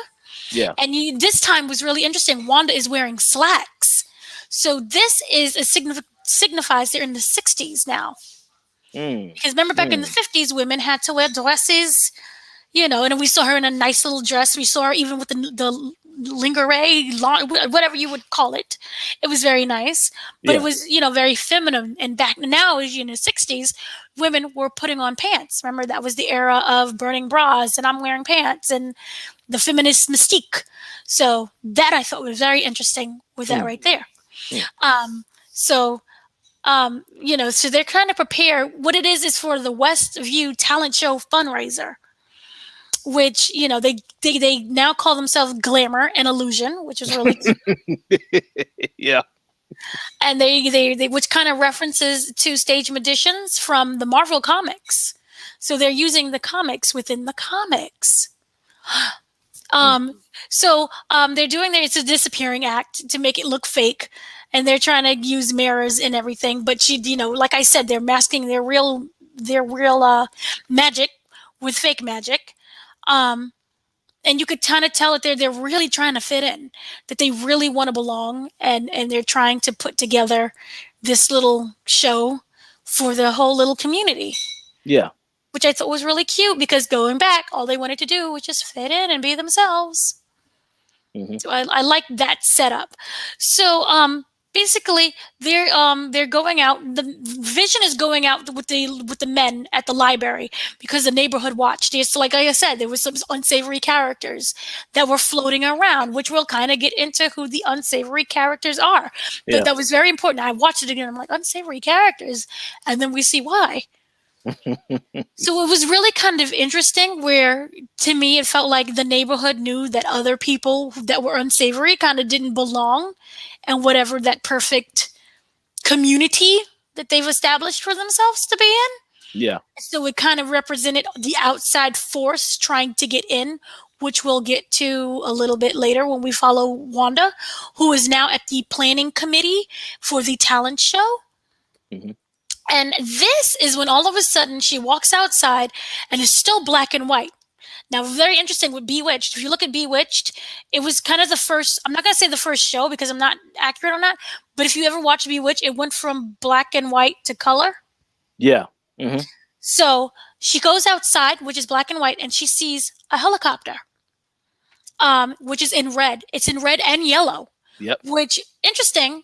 Yeah. And this time was really interesting. Wanda is wearing slacks. So this is signifies they're in the 60s now. Mm. Because remember back in the Mm. 50s, women had to wear dresses, and we saw her in a nice little dress. We saw her even with the lingerie, whatever you would call it. It was very nice, but it Yeah. was, very feminine. And back now, as in the 60s, women were putting on pants. Remember, that was the era of burning bras and I'm wearing pants and the feminist mystique. So that I thought was very interesting with that Mm. right there. Mm. So so they're trying to prepare. What it is for the Westview Talent Show fundraiser, which they now call themselves Glamour and Illusion, which is really cute. Yeah. And they which kind of references to stage magicians from the Marvel comics. So they're using the comics within the comics. Mm. They're doing it's a disappearing act to make it look fake, and they're trying to use mirrors and everything. But like I said, they're masking their real magic with fake magic. Um, and you could kind of tell that they're really trying to fit in, that they really want to belong, and they're trying to put together this little show for the whole little community, Yeah. which I thought was really cute because going back, all they wanted to do was just fit in and be themselves. Hmm. So I like that setup. So basically they're going out. The Vision is going out with the men at the library because the neighborhood watch. Just like I said, there was some unsavory characters that were floating around, which we'll kind of get into who the unsavory characters are. But Yeah. that was very important. I watched it again. I'm like, unsavory characters, and then we see why. So it was really kind of interesting where to me it felt like the neighborhood knew that other people that were unsavory kind of didn't belong and whatever that perfect community that they've established for themselves to be in. Yeah. So it kind of represented the outside force trying to get in, which we'll get to a little bit later when we follow Wanda, who is now at the planning committee for the talent show. Hmm. And this is when all of a sudden she walks outside and it's still black and white. Now, very interesting with Bewitched. If you look at Bewitched, it was kind of the first, I'm not going to say the first show because I'm not accurate on that, but if you ever watch Bewitched, it went from black and white to color. Yeah. Hmm. So she goes outside, which is black and white, and she sees a helicopter, which is in red. It's in red and yellow, Yep. which, interesting,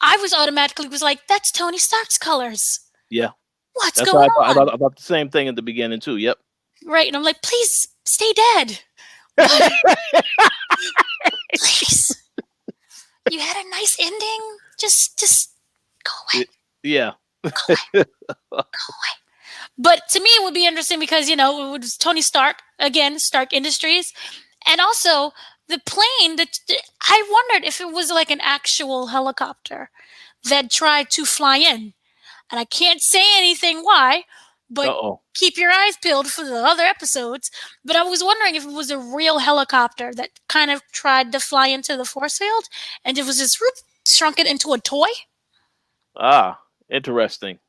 I was automatically was like, that's Tony Stark's colors. Yeah. What's That's going how I on? thought about the same thing at the beginning too. Yep. Right. And I'm like, please stay dead. Please. You had a nice ending. Just go away. Yeah. Go away. Go away. But to me, it would be interesting because, it was Tony Stark, again, Stark Industries. And also the plane that I wondered if it was like an actual helicopter that tried to fly in. And I can't say anything why, but Uh-oh. keep your eyes peeled for the other episodes. But I was wondering if it was a real helicopter that kind of tried to fly into the force field and it was just shrunk it into a toy. Ah, interesting.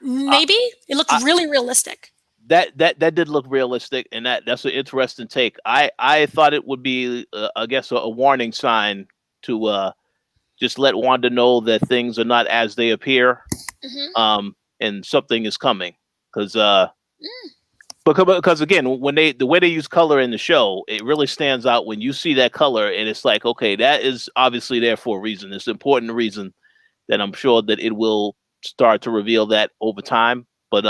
Maybe it looked I, really realistic. that did look realistic, and that's an interesting take. I thought it would be, I guess, a warning sign to just let Wanda know that things are not as they appear, and something is coming. Because again, when the way they use color in the show, it really stands out when you see that color, and it's like, okay, that is obviously there for a reason. It's an important reason that I'm sure that it will start to reveal that over time. But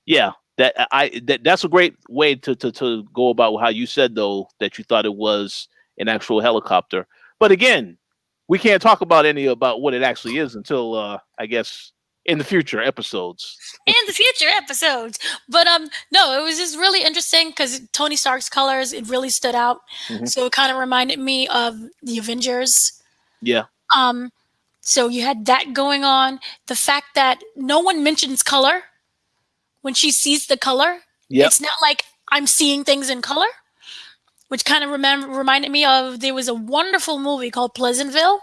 yeah, that's a great way to go about how you said though that you thought it was an actual helicopter. But again, we can't talk about what it actually is until I guess in the future episodes. In the future episodes. But no, it was just really interesting because Tony Stark's colors, it really stood out. Hmm. So it kind of reminded me of the Avengers. Yeah. So you had that going on. The fact that no one mentions color when she sees the color. Yep. It's not like I'm seeing things in color, which kind of reminded me of there was a wonderful movie called Pleasantville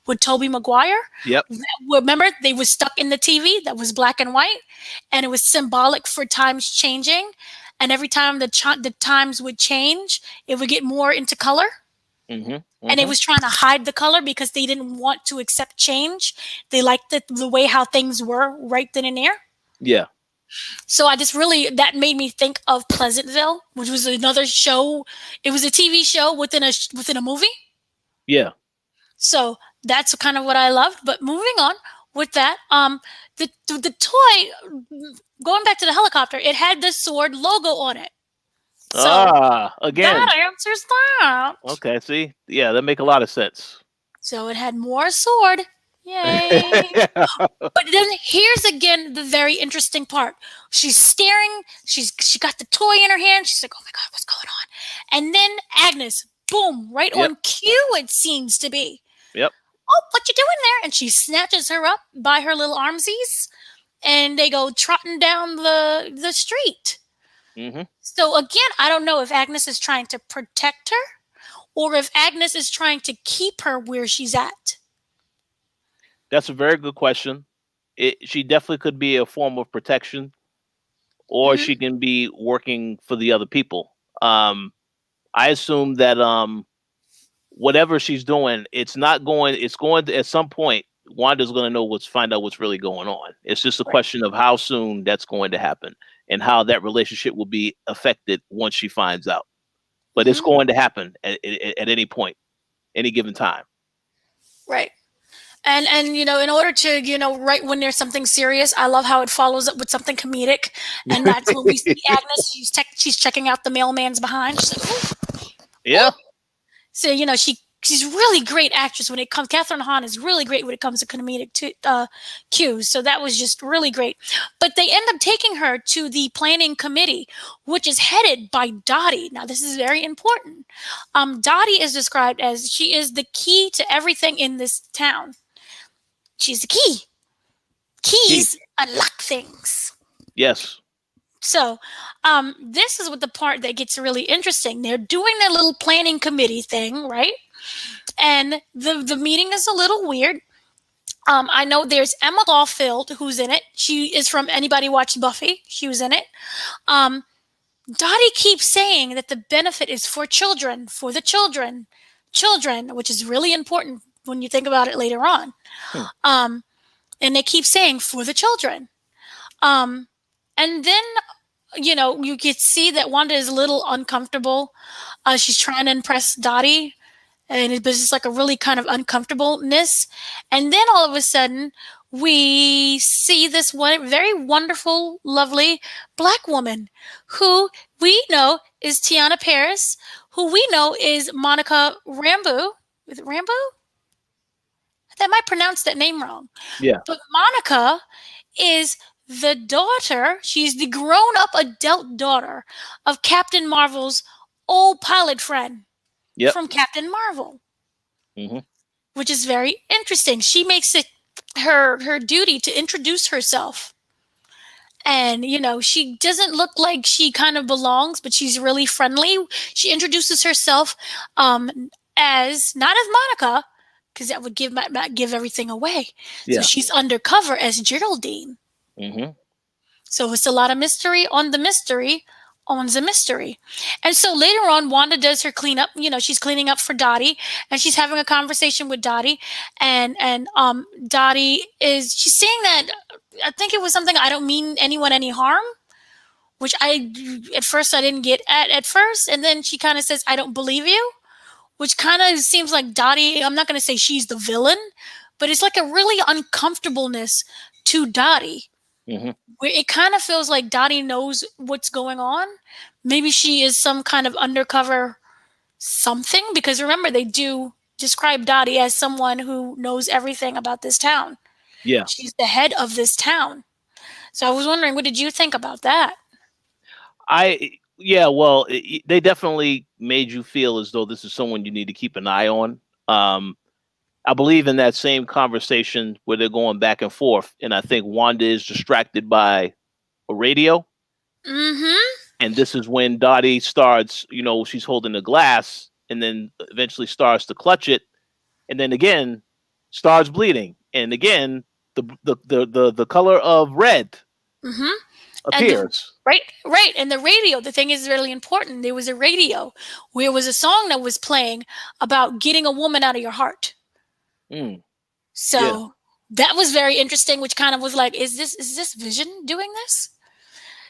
with Tobey Maguire. Yep. Remember, they were stuck in the TV that was black and white, and it was symbolic for times changing. And every time the times would change, it would get more into color. Mm-hmm. And it was trying to hide the color because they didn't want to accept change. They liked the way how things were right then and there. Yeah. So that made me think of Pleasantville, which was another show. It was a TV show within a movie. Yeah. So that's kind of what I loved. But moving on with that, the toy, going back to the helicopter, it had the sword logo on it. So again. that answers that. Okay, see? Yeah, that make a lot of sense. So it had more sword. Yay. But then here's again the very interesting part. She's staring, she got the toy in her hand, she's like, oh my god, what's going on? And then Agnes, boom, right on cue it seems to be. Yep. Oh, what you doing there? And she snatches her up by her little armsies and they go trotting down the street. Mm-hmm. So again, I don't know if Agnes is trying to protect her or if Agnes is trying to keep her where she's at. That's a very good question. She definitely could be a form of protection, or she can be working for the other people. I assume that whatever she's doing, it's going to, at some point, Wanda's going to find out what's really going on. It's just a question of how soon that's going to happen and how that relationship will be affected once she finds out. But it's going to happen at any point, any given time. Right. And in order to right when there's something serious, I love how it follows up with something comedic, and that's when we see Agnes. She's checking out the mailman's behind. She's like, oh, Yeah. so she's really great actress when it comes. Catherine Hahn is really great when it comes to comedic cues. So that was just really great. But they end up taking her to the planning committee, which is headed by Dottie. Now this is very important. Dottie is described as she is the key to everything in this town. She's the key. Key. Keys unlock things. Yes. So, this is what the part that gets really interesting. They're doing their little planning committee thing, right? And the meeting is a little weird. I know there's Emma Caulfield who's in it. She is from anybody watched Buffy. She was in it. Um, Dottie keeps saying that the benefit is for children, for the children, which is really important when you think about it later on. Hmm. And they keep saying for the children. Um, and then you could see that Wanda is a little uncomfortable. She's trying to impress Dottie, and it's just like a really kind of uncomfortableness. And then all of a sudden, we see this one very wonderful, lovely black woman who we know is Tiana Paris, who we know is Monica Rambeau. Is it Rambeau? I might pronounce that name wrong. Yeah. But Monica is the daughter, she's the grown up adult daughter of Captain Marvel's old pilot friend Yep. from Captain Marvel, Hmm. which is very interesting. She makes it her duty to introduce herself. And, she doesn't look like she kind of belongs, but she's really friendly. She introduces herself as not as Monica, because that would give everything away. So Yeah. she's undercover as Geraldine. Hmm. So it's a lot of mystery on the mystery on the mystery. And so later on, Wanda does her cleanup. She's cleaning up for Dottie, and she's having a conversation with Dottie. And Dottie she's saying that I think it was something, I don't mean anyone any harm, which at first I didn't get at first. And then she kind of says, I don't believe you, which kind of seems like Dottie, I'm not going to say she's the villain, but it's like a really uncomfortableness to Dottie. Hmm. Where it kind of feels like Dottie knows what's going on. Maybe she is some kind of undercover something, because remember, they do describe Dottie as someone who knows everything about this town. Yeah. She's the head of this town. So I was wondering, what did you think about that? Yeah. Well, they definitely made you feel as though this is someone you need to keep an eye on. I believe in that same conversation where they're going back and forth, and I think Wanda is distracted by a radio. Mm-hmm. And this is when Dottie starts, she's holding the glass and then eventually starts to clutch it. And then again, starts bleeding. And again, the color of red Mm-hmm. And appears. right. And the radio, the thing is really important. There was a radio where it was a song that was playing about getting a woman out of your heart. Mm, yeah. So that was very interesting, which kind of was like, is this Vision doing this?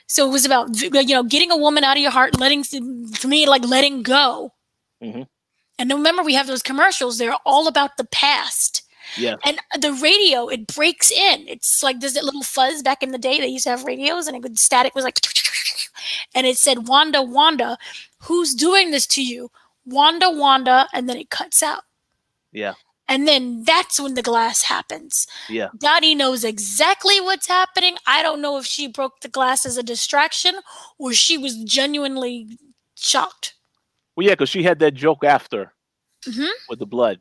So it was about getting a woman out of your heart, for me, like letting go. Hmm. And remember, we have those commercials; they're all about the past. Yes. And the radio, it breaks in. It's like there's that little fuzz back in the day. They used to have radios, and static was like, and it said, "Wanda, Wanda, who's doing this to you? Wanda, Wanda," and then it cuts out. Yeah. And then that's when the glass happens. Yeah. Dottie knows exactly what's happening. I don't know if she broke the glass as a distraction or she was genuinely shocked. Well, yeah, because she had that joke after Hmm. with the blood,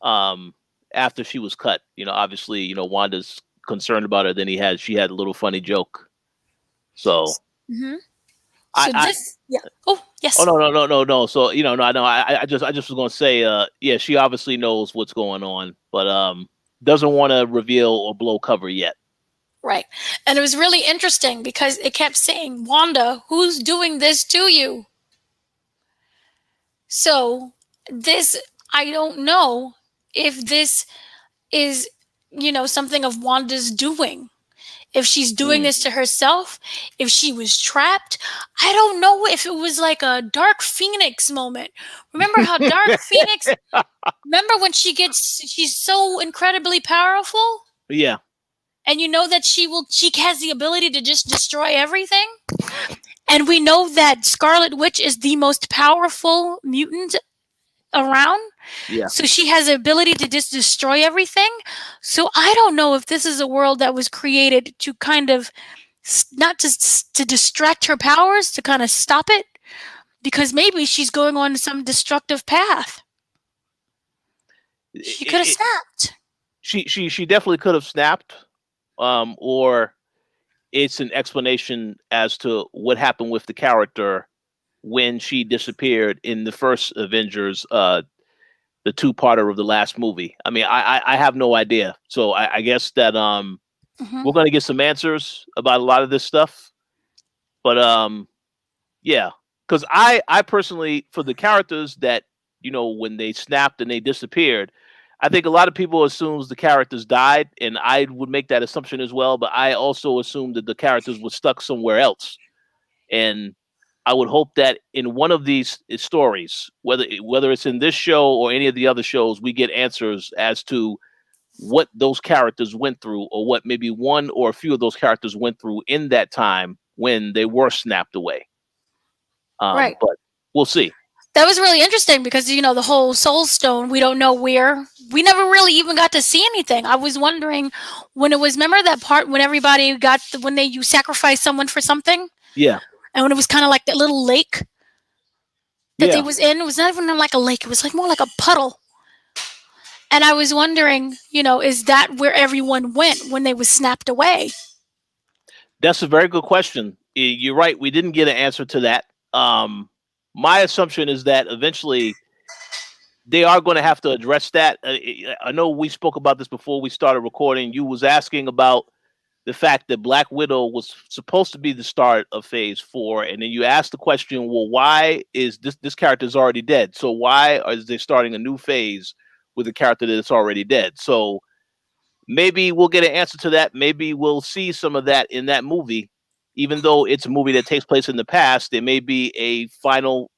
um, after she was cut. Obviously, Wanda's concerned about her. Then she had a little funny joke. So Hmm. I, So I this, yeah. Oh, oh yes. no. So no, I know. I just was gonna say, yeah, she obviously knows what's going on, but doesn't want to reveal or blow cover yet. Right. And it was really interesting because it kept saying, Wanda, who's doing this to you? So this, I don't know if this is, something of Wanda's doing. if she's doing Mm. this to herself, if she was trapped. I don't know if it was like a Dark Phoenix moment. Remember how Dark Phoenix, remember when she's so incredibly powerful? Yeah, And you know that she has the ability to just destroy everything? And we know that Scarlet Witch is the most powerful mutant around. yeah. So she has the ability to just destroy everything. So I don't know if this is a world that was created to kind of not to distract her powers, to kind of stop it, because maybe she's going on some destructive path. She could have It, snapped. she definitely could have snapped, or it's an explanation as to what happened with the character when she disappeared in the first Avengers, the two-parter of the last movie. I mean, I have no idea. So I guess that Hmm. we're gonna get some answers about a lot of this stuff. But yeah, because I personally, for the characters that, when they snapped and they disappeared, I think a lot of people assumes the characters died, and I would make that assumption as well. But I also assumed that the characters were stuck somewhere else, and I would hope that in one of these stories, whether it's in this show or any of the other shows, we get answers as to what those characters went through, or what maybe one or a few of those characters went through in that time when they were snapped away. Right. But we'll see. That was really interesting because the whole Soul Stone. We don't know where. We never really even got to see anything. I was wondering when it was. Remember that part when everybody got when you sacrifice someone for something, Yeah, and when it was kind of like that little lake that they yeah. was in. It was not even like a lake. It was like more like a puddle. And I was wondering, is that where everyone went when they was snapped away? That's a very good question. You're right. We didn't get an answer to that. My assumption is that eventually they are going to have to address that. I know we spoke about this before we started recording. You was asking about the fact that Black Widow was supposed to be the start of Phase 4, and then you asked the question, well, why is this character is already dead? So why is they starting a new phase with a character that's already dead? So maybe we'll get an answer to that. Maybe we'll see some of that in that movie, even though it's a movie that takes place in the past. There may be a final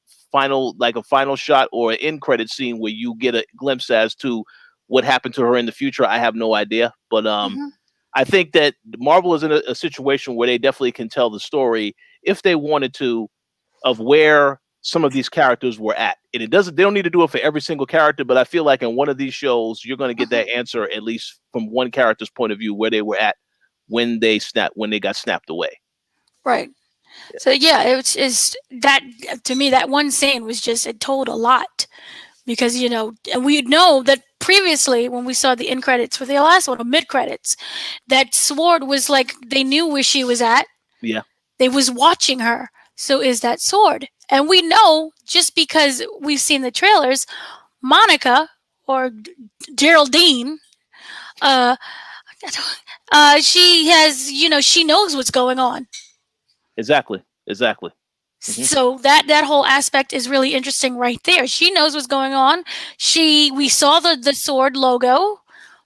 shot or an end credit scene where you get a glimpse as to what happened to her in the future. I have no idea, but Hmm. I think that Marvel is in a situation where they definitely can tell the story if they wanted to, of where some of these characters were at. And they don't need to do it for every single character, but I feel like in one of these shows, you're going to get Hmm. that answer at least from one character's point of view, where they were at when they got snapped away. Right. So yeah, it's that to me that one scene was just it told a lot because and we know that previously when we saw the end credits for the last one or mid credits, that sword was like they knew where she was at. Yeah, They was watching her. So is that sword? And we know just because we've seen the trailers, Monica or Geraldine, uh, she has she knows what's going on. exactly, exactly. Hmm. So that whole aspect is really interesting right there. She knows what's going on. We saw the sword logo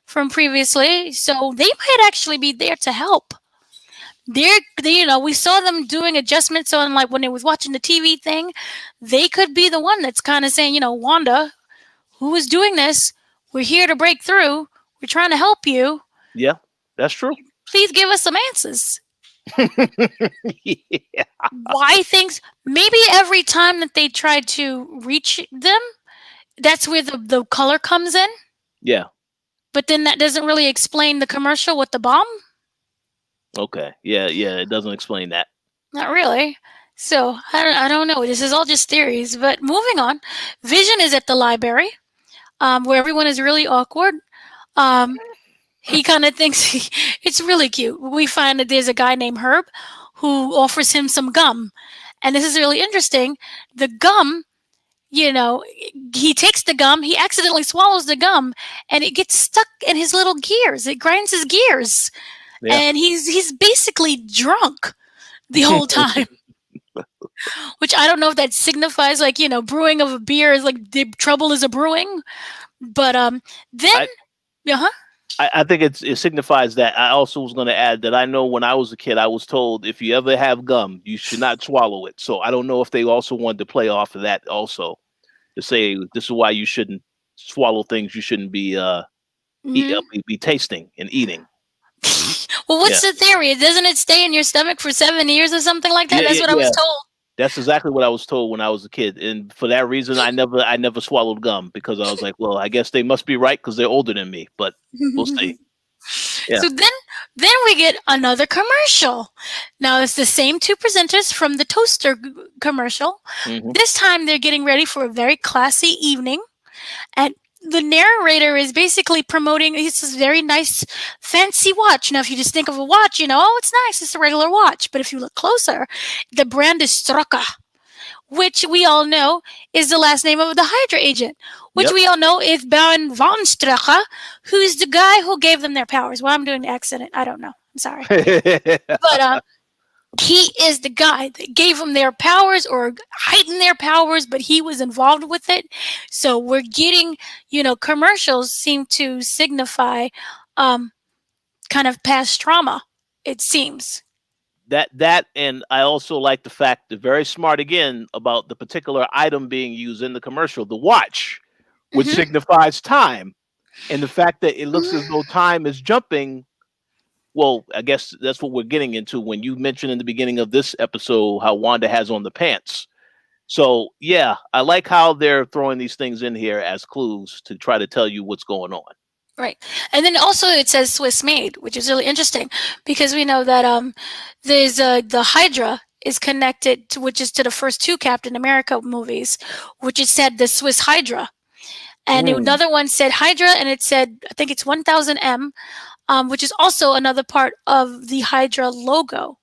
from previously, so they might actually be there to help. We saw them doing adjustments on like when they was watching the TV thing. They could be the one that's kind of saying, Wanda, who is doing this? We're here to break through. We're trying to help you. Yeah, that's true. Please give us some answers. Yeah, Why things? Maybe every time that they try to reach them, that's where the color comes in. yeah. But then that doesn't really explain the commercial with the bomb. Okay. Yeah, yeah. It doesn't explain that. Not really. So I don't know. This is all just theories. But moving on, Vision is at the library, where everyone is really awkward. Um, he kind of thinks it's really cute. We find that there's a guy named Herb who offers him some gum, and this is really interesting. The gum, he takes the gum, he accidentally swallows the gum, and it gets stuck in his little gears. It grinds his gears, Yeah. and he's basically drunk the whole time. Which I don't know if that signifies like brewing of a beer is like the trouble is a brewing, but then I yeah, huh? I think it signifies that. I also was going to add that I know when I was a kid, I was told if you ever have gum, you should not swallow it. So I don't know if they also wanted to play off of that also to say this is why you shouldn't swallow things you shouldn't be Hmm. be tasting and eating. Well, Yeah, what's the theory? Doesn't it stay in your stomach for 7 years or something like that? yeah, That's yeah, what I was yeah. told. That's exactly what I was told when I was a kid, and for that reason, I never swallowed gum because I was like, well, I guess they must be right because they're older than me, but we'll see. Yeah. So then we get another commercial. Now it's the same two presenters from the toaster commercial. Hmm. This time they're getting ready for a very classy evening, and the narrator is basically promoting this very nice fancy watch. Now if you just think of a watch, oh, it's nice, it's a regular watch. But if you look closer, the brand is Straka, which we all know is the last name of the Hydra agent, which Yep. we all know is Baron von Strache, who's the guy who gave them their powers. Well, I'm doing the accent. I don't know. I'm sorry. But he is the guy that gave them their powers or heightened their powers, but he was involved with it. So we're getting, commercials seem to signify um, kind of past trauma, it seems. That and I also like the fact that very smart again about the particular item being used in the commercial, the watch, which Hmm. signifies time, and the fact that it looks as Hmm. though time is jumping. Well, I guess that's what we're getting into when you mentioned in the beginning of this episode how Wanda has on the pants. So yeah, I like how they're throwing these things in here as clues to try to tell you what's going on. Right. And then also it says Swiss made, which is really interesting because we know that there's the Hydra is connected to which is to the first two Captain America movies, which is said the Swiss Hydra. And Mm, another one said Hydra and it said I think it's 1000 M, which is also another part of the Hydra logo.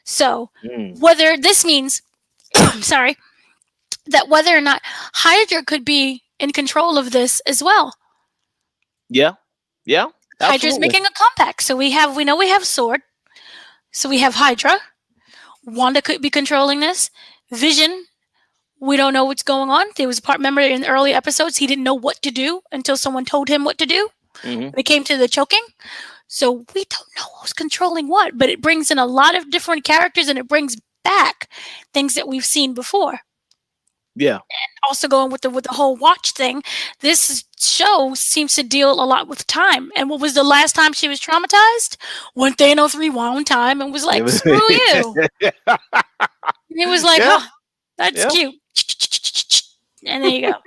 So mm. whether this means sorry, that whether or not Hydra could be in control of this as well. Yeah, yeah, Hydra's absolutely. making a comeback. So we know we have Sword. So we have Hydra. Wanda could be controlling this. Vision, we don't know what's going on. There was a part, remember in the early episodes, he didn't know what to do until someone told him what to do Hmm. when it came to the choking. So we don't know who's controlling what, but it brings in a lot of different characters and it brings back things that we've seen before. Yeah. Also going with the whole watch thing, this show seems to deal a lot with time. And what was the last time she was traumatized? When Thanos rewound time and was like, "Screw you," and he was like, Yeah, "Huh, that's yeah. cute," and there you go.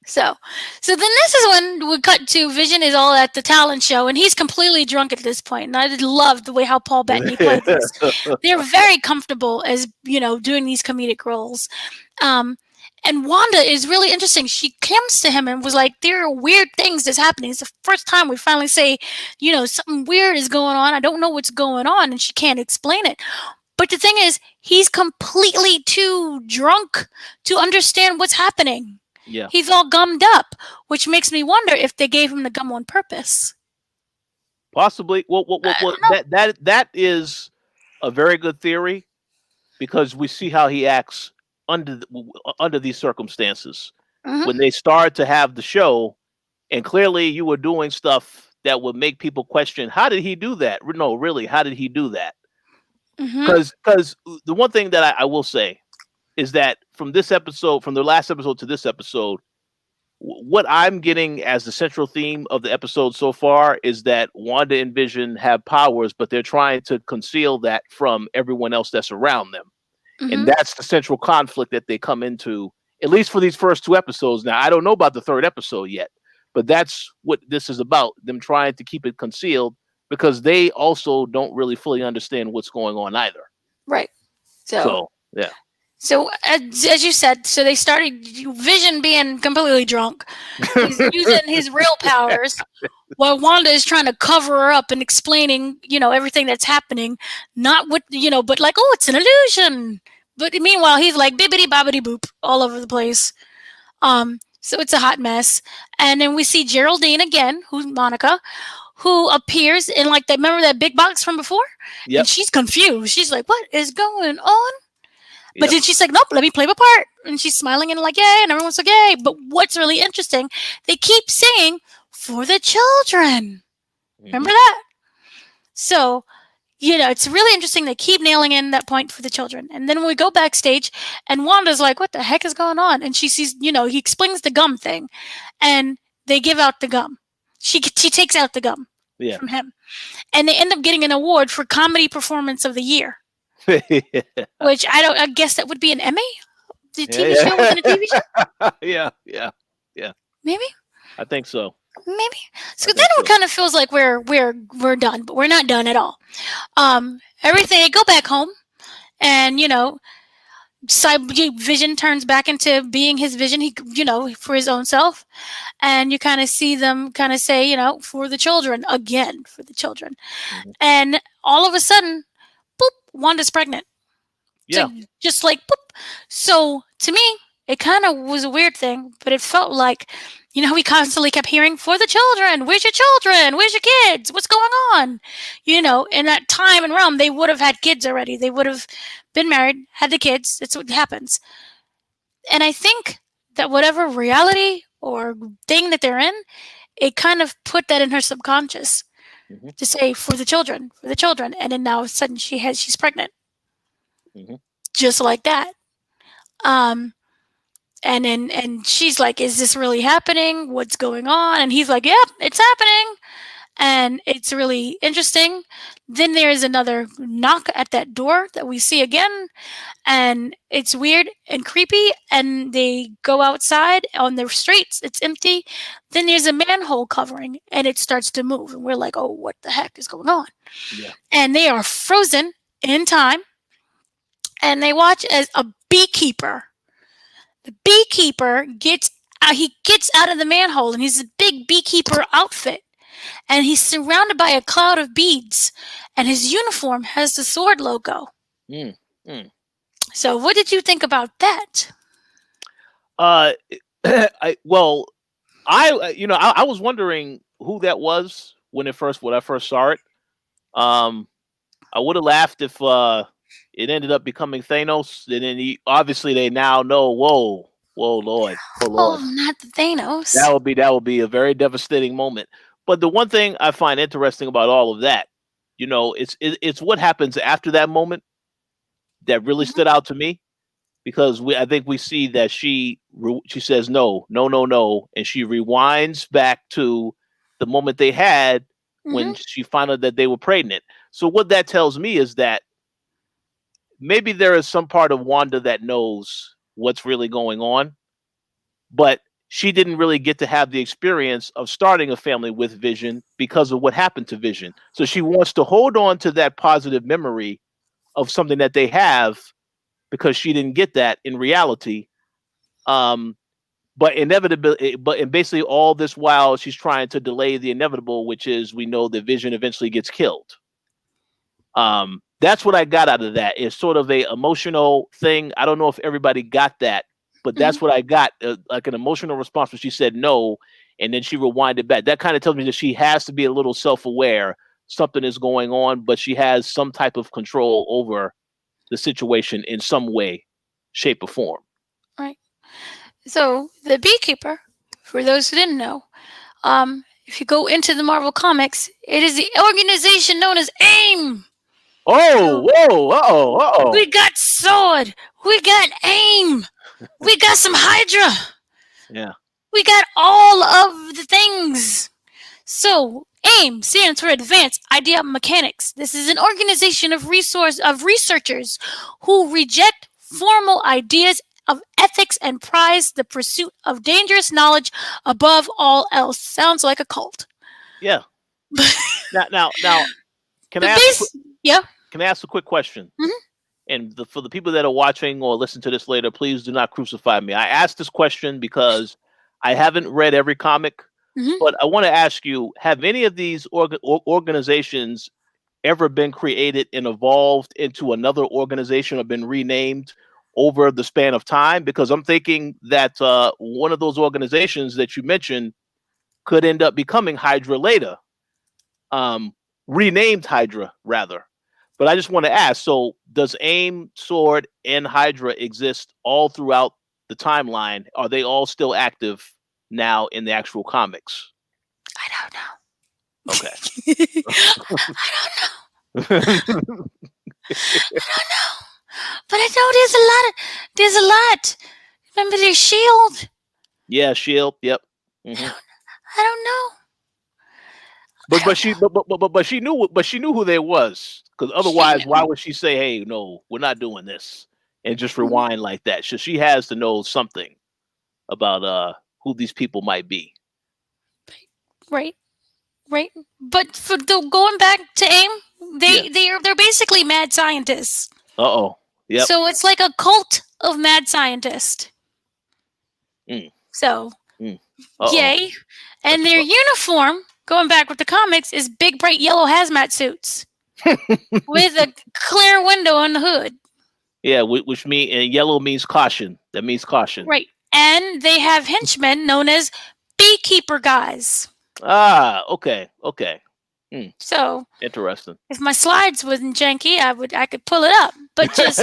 So, so then this is when we cut to Vision is all at the talent show, and he's completely drunk at this point. And I did love the way how Paul Bettany played this. They're very comfortable as doing these comedic roles. Um, and Wanda is really interesting. She comes to him and was like, "There are weird things that's happening. It's the first time we finally say, something weird is going on. I don't know what's going on," and she can't explain it. But the thing is, he's completely too drunk to understand what's happening. Yeah, He's all gummed up, which makes me wonder if they gave him the gum on purpose. possibly. Well, I don't know. that is a very good theory because we see how he acts under these circumstances. Hmm. When they start to have the show, and clearly you were doing stuff that would make people question, how did he do that? No, really, how did he do that? Hmm. Because the one thing that I will say is that from this episode, from the last episode to this episode, what I'm getting as the central theme of the episode so far is that Wanda and Vision have powers, but they're trying to conceal that from everyone else that's around them. And Hmm. that's the central conflict that they come into, at least for these first two episodes. Now, I don't know about the third episode yet, but that's what this is about, them trying to keep it concealed because they also don't really fully understand what's going on either. Right. So, So, yeah. so as you said, so they started Vision being completely drunk. He's using his real powers while Wanda is trying to cover her up and explaining, everything that's happening. Not what, but like, oh, it's an illusion. But meanwhile, he's like bibbity bobbity boop all over the place. So it's a hot mess. And then we see Geraldine again, who's Monica, who appears in like that. Remember that big box from before? And Yep. she's confused. She's like, "What is going on?" But Yep. then she's like, "Nope, let me play my part." And she's smiling and like, "Yay!" And everyone's like, "Yay!" But what's really interesting, they keep saying for the children. Remember Hmm. that? So, it's really interesting. They keep nailing in that point for the children. And then when we go backstage, and Wanda's like, what the heck is going on? And she sees, he explains the gum thing, and they give out the gum. She takes out the gum Yeah. from him. And they end up getting an award for comedy performance of the year, Yeah. which I guess that would be an Emmy? The TV show Yeah. within a TV show? Yeah. Yeah. Yeah. Maybe? I think so. Maybe. I So then think it so. kind of feels like we're done, but we're not done at all. Everything they go back home, and Vision turns back into being his vision. He, for his own self, and you kind of see them kind of say, for the children again, for the children, Hmm. and all of a sudden, boop, Wanda's pregnant. It's Yeah. like just like boop. So to me, it kind of was a weird thing, but it felt like, we constantly kept hearing for the children. Where's your children? Where's your kids? What's going on? In that time and realm, they would have had kids already. They would have been married, had the kids. That's what happens. And I think that whatever reality or thing that they're in, it kind of put that in her subconscious Hmm. to say for the children, and then now all of a sudden she's pregnant, Hmm. just like that. Um, and she's like, "Is this really happening? What's going on?" And he's like, "Yep, it's happening." And it's really interesting. Then there is another knock at that door that we see again, and it's weird and creepy. And they go outside on the streets, it's empty. Then there's a manhole covering, and it starts to move, and we're like, "Oh, what the heck is going on?" Yeah. And they are frozen in time, and they watch as a beekeeper. The beekeeper gets out of the manhole, and he's a big beekeeper outfit, and he's surrounded by a cloud of beads, and his uniform has the sword logo. Mm. Mm. So, what did you think about that? Uh, well, I was wondering who that was when I first saw it. Um, I would have laughed if it ended up becoming Thanos, and then obviously they now know. Whoa, whoa, Lord, oh Oh, Lord, not the Thanos. that would be a very devastating moment. But the one thing I find interesting about all of that, it's what happens after that moment that really Mhm, stood out to me, because I think we see that she says no, no, no, no, and she rewinds back to the moment they had when mhm, she found out that they were pregnant. So what that tells me is that maybe there is some part of Wanda that knows what's really going on, but she didn't really get to have the experience of starting a family with Vision because of what happened to Vision. So she wants to hold on to that positive memory of something that they have because she didn't get that in reality. Um, but inevitably, and basically all this while she's trying to delay the inevitable, which is we know that Vision eventually gets killed. That's what I got out of that. It's sort of a emotional thing. I don't know if everybody got that, but mhm. that's what I got, like an emotional response when she said no, and then she rewinded back. That kind of tells me that she has to be a little self-aware. Something is going on, but she has some type of control over the situation in some way, shape, or form. Right. So, the beekeeper, for those who didn't know, if you go into the Marvel comics, it is the organization known as AIM. Oh, So, whoa, uh-oh, we uh-oh. got Sword, we got AIM, we got some Hydra, Yeah, we got all of the things. So, AIM stands for Advanced Idea Mechanics. This is an organization of researchers who reject formal ideas of ethics and prize the pursuit of dangerous knowledge above all else. Sounds like a cult. yeah. Now, can I But ask a quick, yeah. can I ask a quick question? Hmm. And for the people that are watching or listen to this later, please do not crucify me. I asked this question because I haven't read every comic, Hmm. but I want to ask you: have any of these organizations ever been created and evolved into another organization or been renamed over the span of time? Because I'm thinking that one of those organizations that you mentioned could end up becoming Hydra later, um, renamed Hydra rather. But I just want to ask: so does AIM, Sword, and Hydra exist all throughout the timeline? Are they all still active now in the actual comics? Okay. I don't know. I don't know. But I know there's a lot of there's a lot. Remember their shield? Yeah, Shield. Yep. I Hmm. don't I don't know. I But don't she know. but she knew who they was, because She otherwise why knew. would she say, hey, no, we're not doing this, and just Mhm. rewind like that? So she has to know something about who these people might be. Right, right. But for going back to AIM, Yeah. they're basically mad scientists. Uh-oh. Yep. So it's like a cult of mad scientists. Mm, So mm. Uh-oh. yay. And That's their uniform, going back with the comics, is big bright yellow hazmat suits with a clear window on the hood. Yeah, which mean, and yellow means caution. That means caution. Right. And they have henchmen known as beekeeper guys. Ah, okay, okay. Hmm, So interesting. if my slides wasn't janky, I could pull it up. But just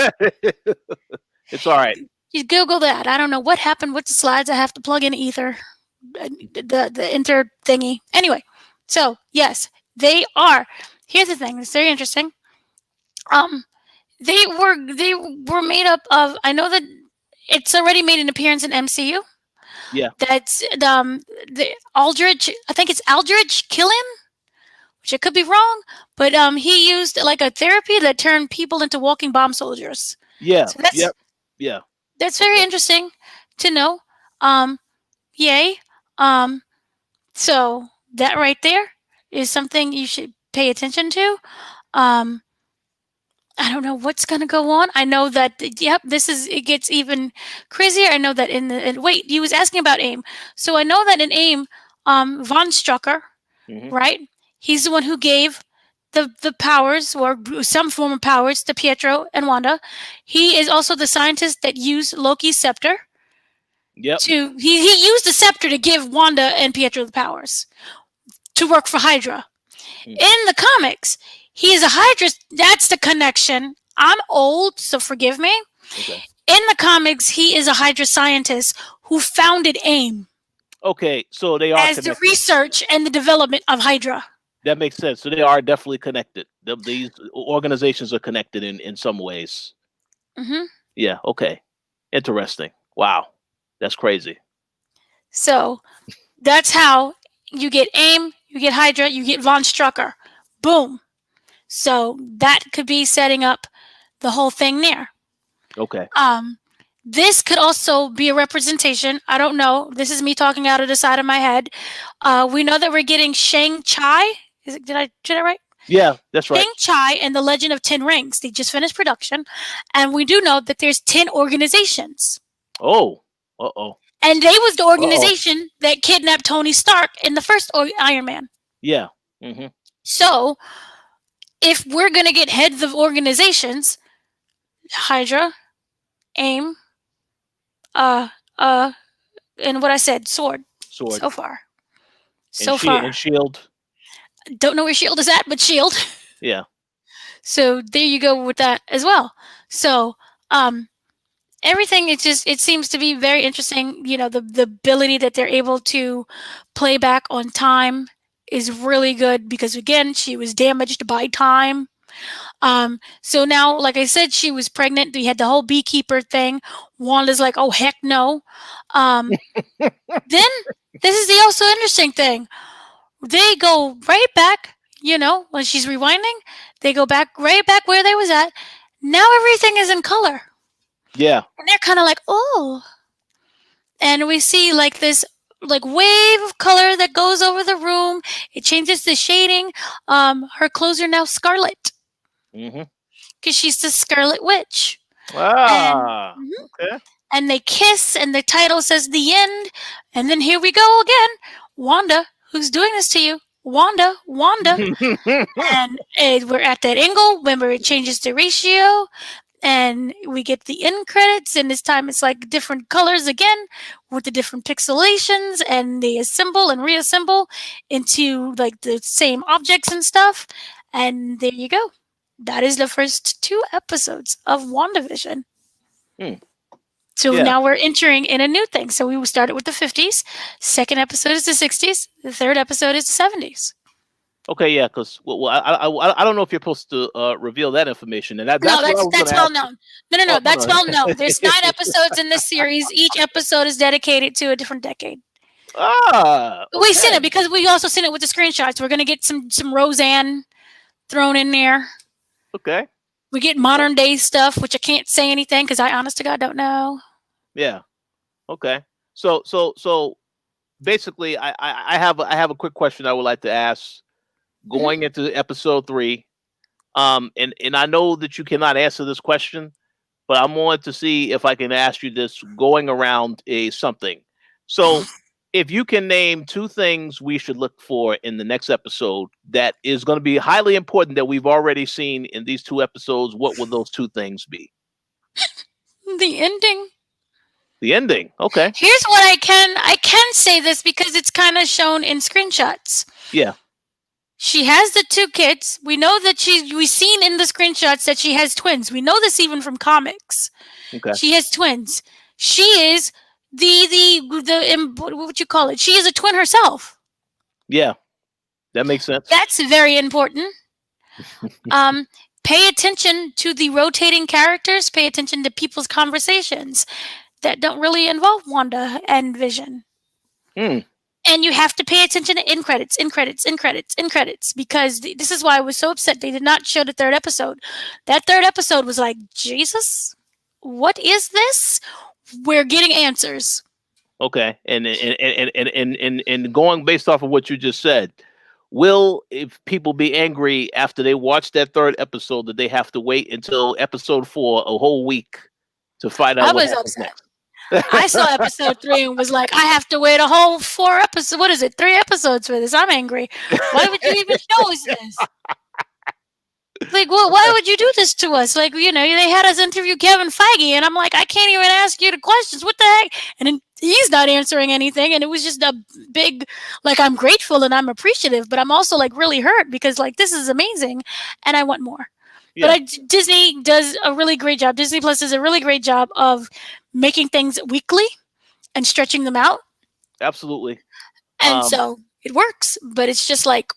It's all right. you Google that. I don't know what happened with the slides. I have to plug in ether, the inter thingy. Anyway, so yes, they are. Here's the thing. It's very interesting. Um, they were made up of. I know that it's already made an appearance in MCU. Yeah, That's the Aldrich. I think it's Aldrich Killian, which I could be wrong, but he used like a therapy that turned people into walking bomb soldiers. yeah, So that's yep, yeah. that's very Okay. interesting to know. Um, yay. Um, so that right there is something you should pay attention to. Um, I don't know what's gonna go on. I know that yep, this is it gets even crazier. I know that in the wait, you was asking about AIM. So I know that in AIM, Von Strucker, Hmm. right? He's the one who gave the powers or some form of powers to Pietro and Wanda. He is also the scientist that used Loki's scepter Yep. to he used the scepter to give Wanda and Pietro the powers to work for Hydra. Mm, In the comics, he is a Hydra. That's the connection. I'm old, so forgive me. okay. In the comics, he is a Hydra scientist who founded AIM Okay. So they are as the connected. research and the development of Hydra. That makes sense. So they are definitely connected. These organizations are connected in some ways. Hmm. Yeah. Okay. Interesting. Wow. That's crazy. So that's how you get AIM, you get Hydra, you get Von Strucker. Boom. So that could be setting up the whole thing there. Okay. Um, this could also be a representation. I don't know. This is me talking out of the side of my head. We know that we're getting Shang Chi. Did I right? Yeah, that's right. Shang Chi and the Legend of Ten Rings. They just finished production, and we do know that there's 10 organizations. Oh. Uh-oh. And they was the Uh-oh. organization that kidnapped Tony Stark in the first Iron Man. Yeah. Hmm. So if we're gonna get heads of organizations, Hydra, AIM, uh, uh, and what I said, Sword. Sword So far, and so far. Shield. Don't know where Shield is at, but Shield. Yeah. So there you go with that as well. So everything it seems to be very interesting. You know, the ability that they're able to play back on time is really good because again, she was damaged by time. So now, like I said, she was pregnant. We had the whole beekeeper thing. Wanda's like, oh heck no. Um, then this is the also interesting thing. They go right back, you know, when she's rewinding, they go back right back where they was at. Now everything is in color. Yeah. And they're kind of like, oh. And we see like this like wave of color that goes over the room. It changes the shading. Her clothes are now scarlet Hmm. because she's the Scarlet Witch. And Ah. mhm, Okay. and they kiss, and the title says the end. And then here we go again. Wanda, who's doing this to you? Wanda, Wanda. And we're at that angle. Remember, it changes the ratio, and we get the end credits. And this time, it's like different colors again with the different pixelations, and they assemble and reassemble into like the same objects and stuff. And there you go. That is the first 2 episodes of WandaVision. Hmm. So Yeah. now we're entering in a new thing. So we started with the 50s. Second episode is the 60s. The third episode is the 70s. Okay. Yeah. Because I don't know if you're supposed to reveal that information, and No, that's what I was going that's to well ask you. known. No, no, no, Oh no that's no. well known. There's 9 episodes in this series. Each episode is dedicated to a different decade. We've seen it Okay. because we also seen it with the screenshots. We're gonna get some Roseanne thrown in there. Okay. We get Okay. modern day stuff, which I can't say anything because I honest to God don't know. Yeah. Okay. So basically, I have a quick question I would like to ask Hmm. going into episode 3. And I know that you cannot answer this question, but I'm wanting to see if I can ask you this going around a something. So, if you can name 2 things we should look for in the next episode that is going to be highly important that we've already seen in these 2 episodes, what would those 2 things be? The ending. The ending. Okay. Here's what I can say this because it's kind of shown in screenshots. Yeah. She has the 2 kids. We know that we've seen in the screenshots that she has twins. We know this even from comics. Okay. She has twins. She is what you call it? She is a twin herself. Yeah. That makes sense. That's very important. Um, Pay attention to the rotating characters. Pay attention to people's conversations that don't really involve Wanda and Vision. Mm, And you have to pay attention to in credits, in credits, in credits, in credits, because this is why I was so upset they did not show the third episode. That third episode was like, Jesus, what is this? We're getting answers. okay. And going based off of what you just said, will if people be angry after they watch that third episode that they have to wait until episode 4 a whole week to find out I what was happens upset. next? I saw episode 3 and was like, I have to wait a whole 4 episodes. What is it? 3 episodes for this. I'm angry. Why would you even show us this? Like, well, why would you do this to us? Like, they had us interview Kevin Feige, and I'm like, I can't even ask you the questions. What the heck? And then he's not answering anything, and it was just a big, like, I'm grateful and I'm appreciative, but I'm also like really hurt because like this is amazing, and I want more. But Yeah, Disney does a really great job. Disney Plus does a really great job of making things weekly and stretching them out, absolutely. and Um, so it works. But it's just like,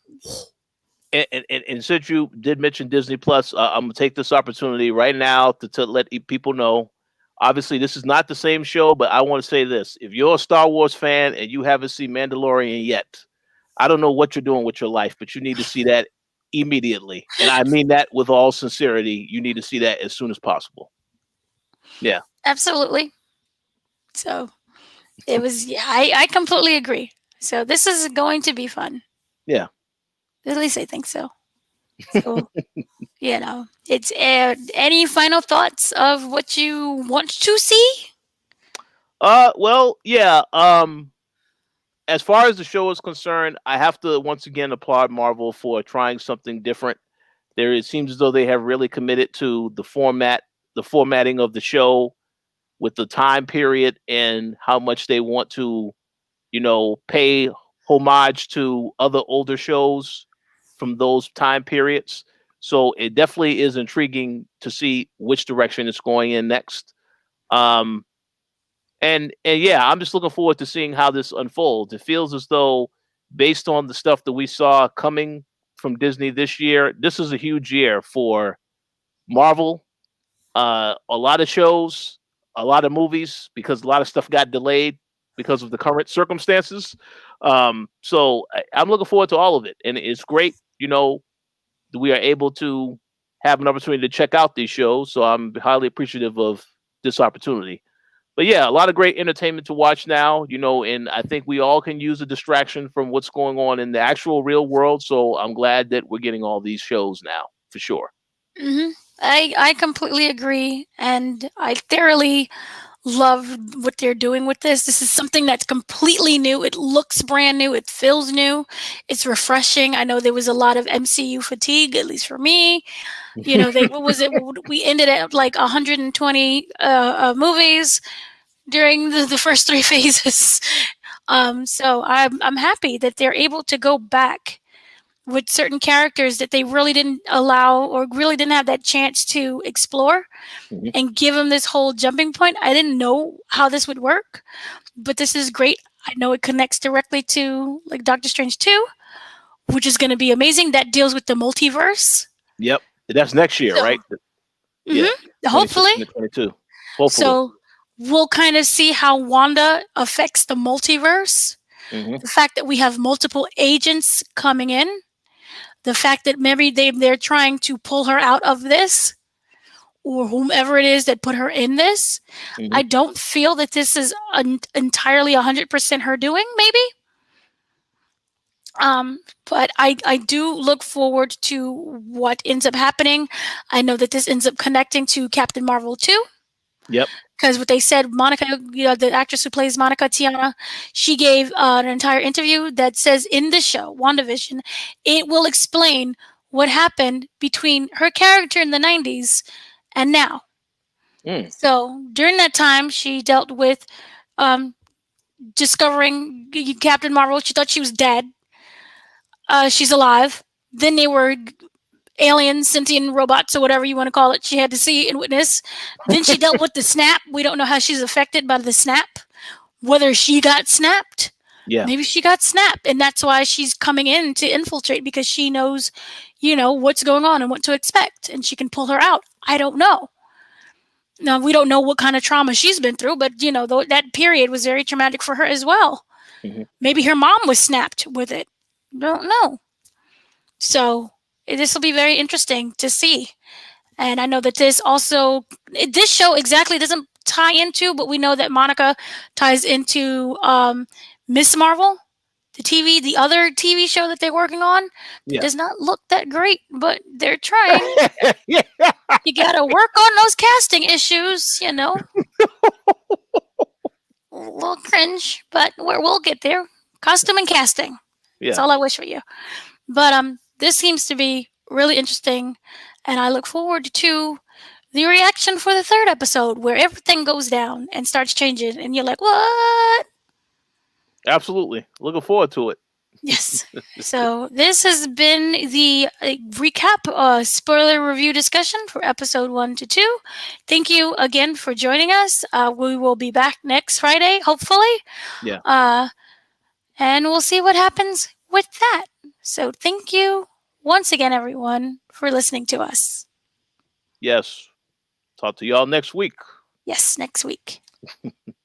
and since you did mention Disney Plus, I'm gonna take this opportunity right now to let people know. Obviously, this is not the same show, but I want to say this: if you're a Star Wars fan and you haven't seen Mandalorian yet, I don't know what you're doing with your life, but you need to see that immediately. And I mean that with all sincerity. You need to see that as soon as possible. Yeah, absolutely. So it was. Yeah, I completely agree. So this is going to be fun. yeah. At least I think so. So it's any final thoughts of what you want to see? Well, yeah. As far as the show is concerned, I have to once again applaud Marvel for trying something different. It seems as though they have really committed to the formatting of the show with the time period and how much they want to, pay homage to other older shows from those time periods. So it definitely is intriguing to see which direction it's going in next. Um, and yeah, I'm just looking forward to seeing how this unfolds. It feels as though, based on the stuff that we saw coming from Disney this year, this is a huge year for Marvel. A lot of shows, a lot of movies, because a lot of stuff got delayed because of the current circumstances. So I'm looking forward to all of it, and it's great. We are able to have an opportunity to check out these shows. So I'm highly appreciative of this opportunity. But yeah, a lot of great entertainment to watch now, and I think we all can use a distraction from what's going on in the actual real world. So I'm glad that we're getting all these shows now, for sure. Hmm. I completely agree, and I thoroughly love what they're doing with this. This is something that's completely new. It looks brand new. It feels new. It's refreshing. I know there was a lot of MCU fatigue, at least for me. They what was it? We ended at like 120 movies during the first 3 phases. So I'm happy that they're able to go back with certain characters that they really didn't allow or really didn't have that chance to explore Hmm. and give them this whole jumping point. I didn't know how this would work, but this is great. I know it connects directly to like Doctor Strange 2, which is going to be amazing. That deals with the multiverse. Yep. That's next year, So, right? Yeah. hopefully. 26 and 22. Hopefully. So, we'll kind of see how Wanda affects the multiverse. Hmm. The fact that we have multiple agents coming in, the fact that maybe they're trying to pull her out of this, or whomever it is that put her in this. Hmm. I don't feel that this is entirely 100% her doing, maybe. But I do look forward to what ends up happening. I know that this ends up connecting to Captain Marvel too, Yep. because what they said, Monica, the actress who plays Monica Tiana, she gave an entire interview that says in the show, WandaVision, it will explain what happened between her character in the 90s and now. Mm. So during that time, she dealt with um, discovering Captain Marvel. She thought she was dead. She's alive. Then they were aliens, sentient robots, or whatever you want to call it. She had to see and witness. Then she dealt with the snap. We don't know how she's affected by the snap. Whether she got snapped, Yeah. maybe she got snapped, and that's why she's coming in to infiltrate because she knows, what's going on and what to expect, and she can pull her out. I don't know. Now we don't know what kind of trauma she's been through, but that period was very traumatic for her as well. Hmm. Maybe her mom was snapped with it. Don't know. So this will be very interesting to see. And I know that this show exactly doesn't tie into, but we know that Monica ties into Miss Marvel, the other TV show that they're working on. That Yeah. does not look that great, but they're trying. Yeah. You got to work on those casting issues, A little cringe, but we'll get there. Costume and casting. That's Yeah. all I wish for you. But this seems to be really interesting, and I look forward to the reaction for the third episode where everything goes down and starts changing, and you're like, "What?" Absolutely. Looking forward to it. Yes. So this has been the recap spoiler review discussion for episode 1 to 2. Thank you again for joining us. We will be back next Friday, hopefully. Yeah. Uh, and we'll see what happens with that. So thank you once again, everyone, for listening to us. Yes. Talk to y'all next week. Yes, next week.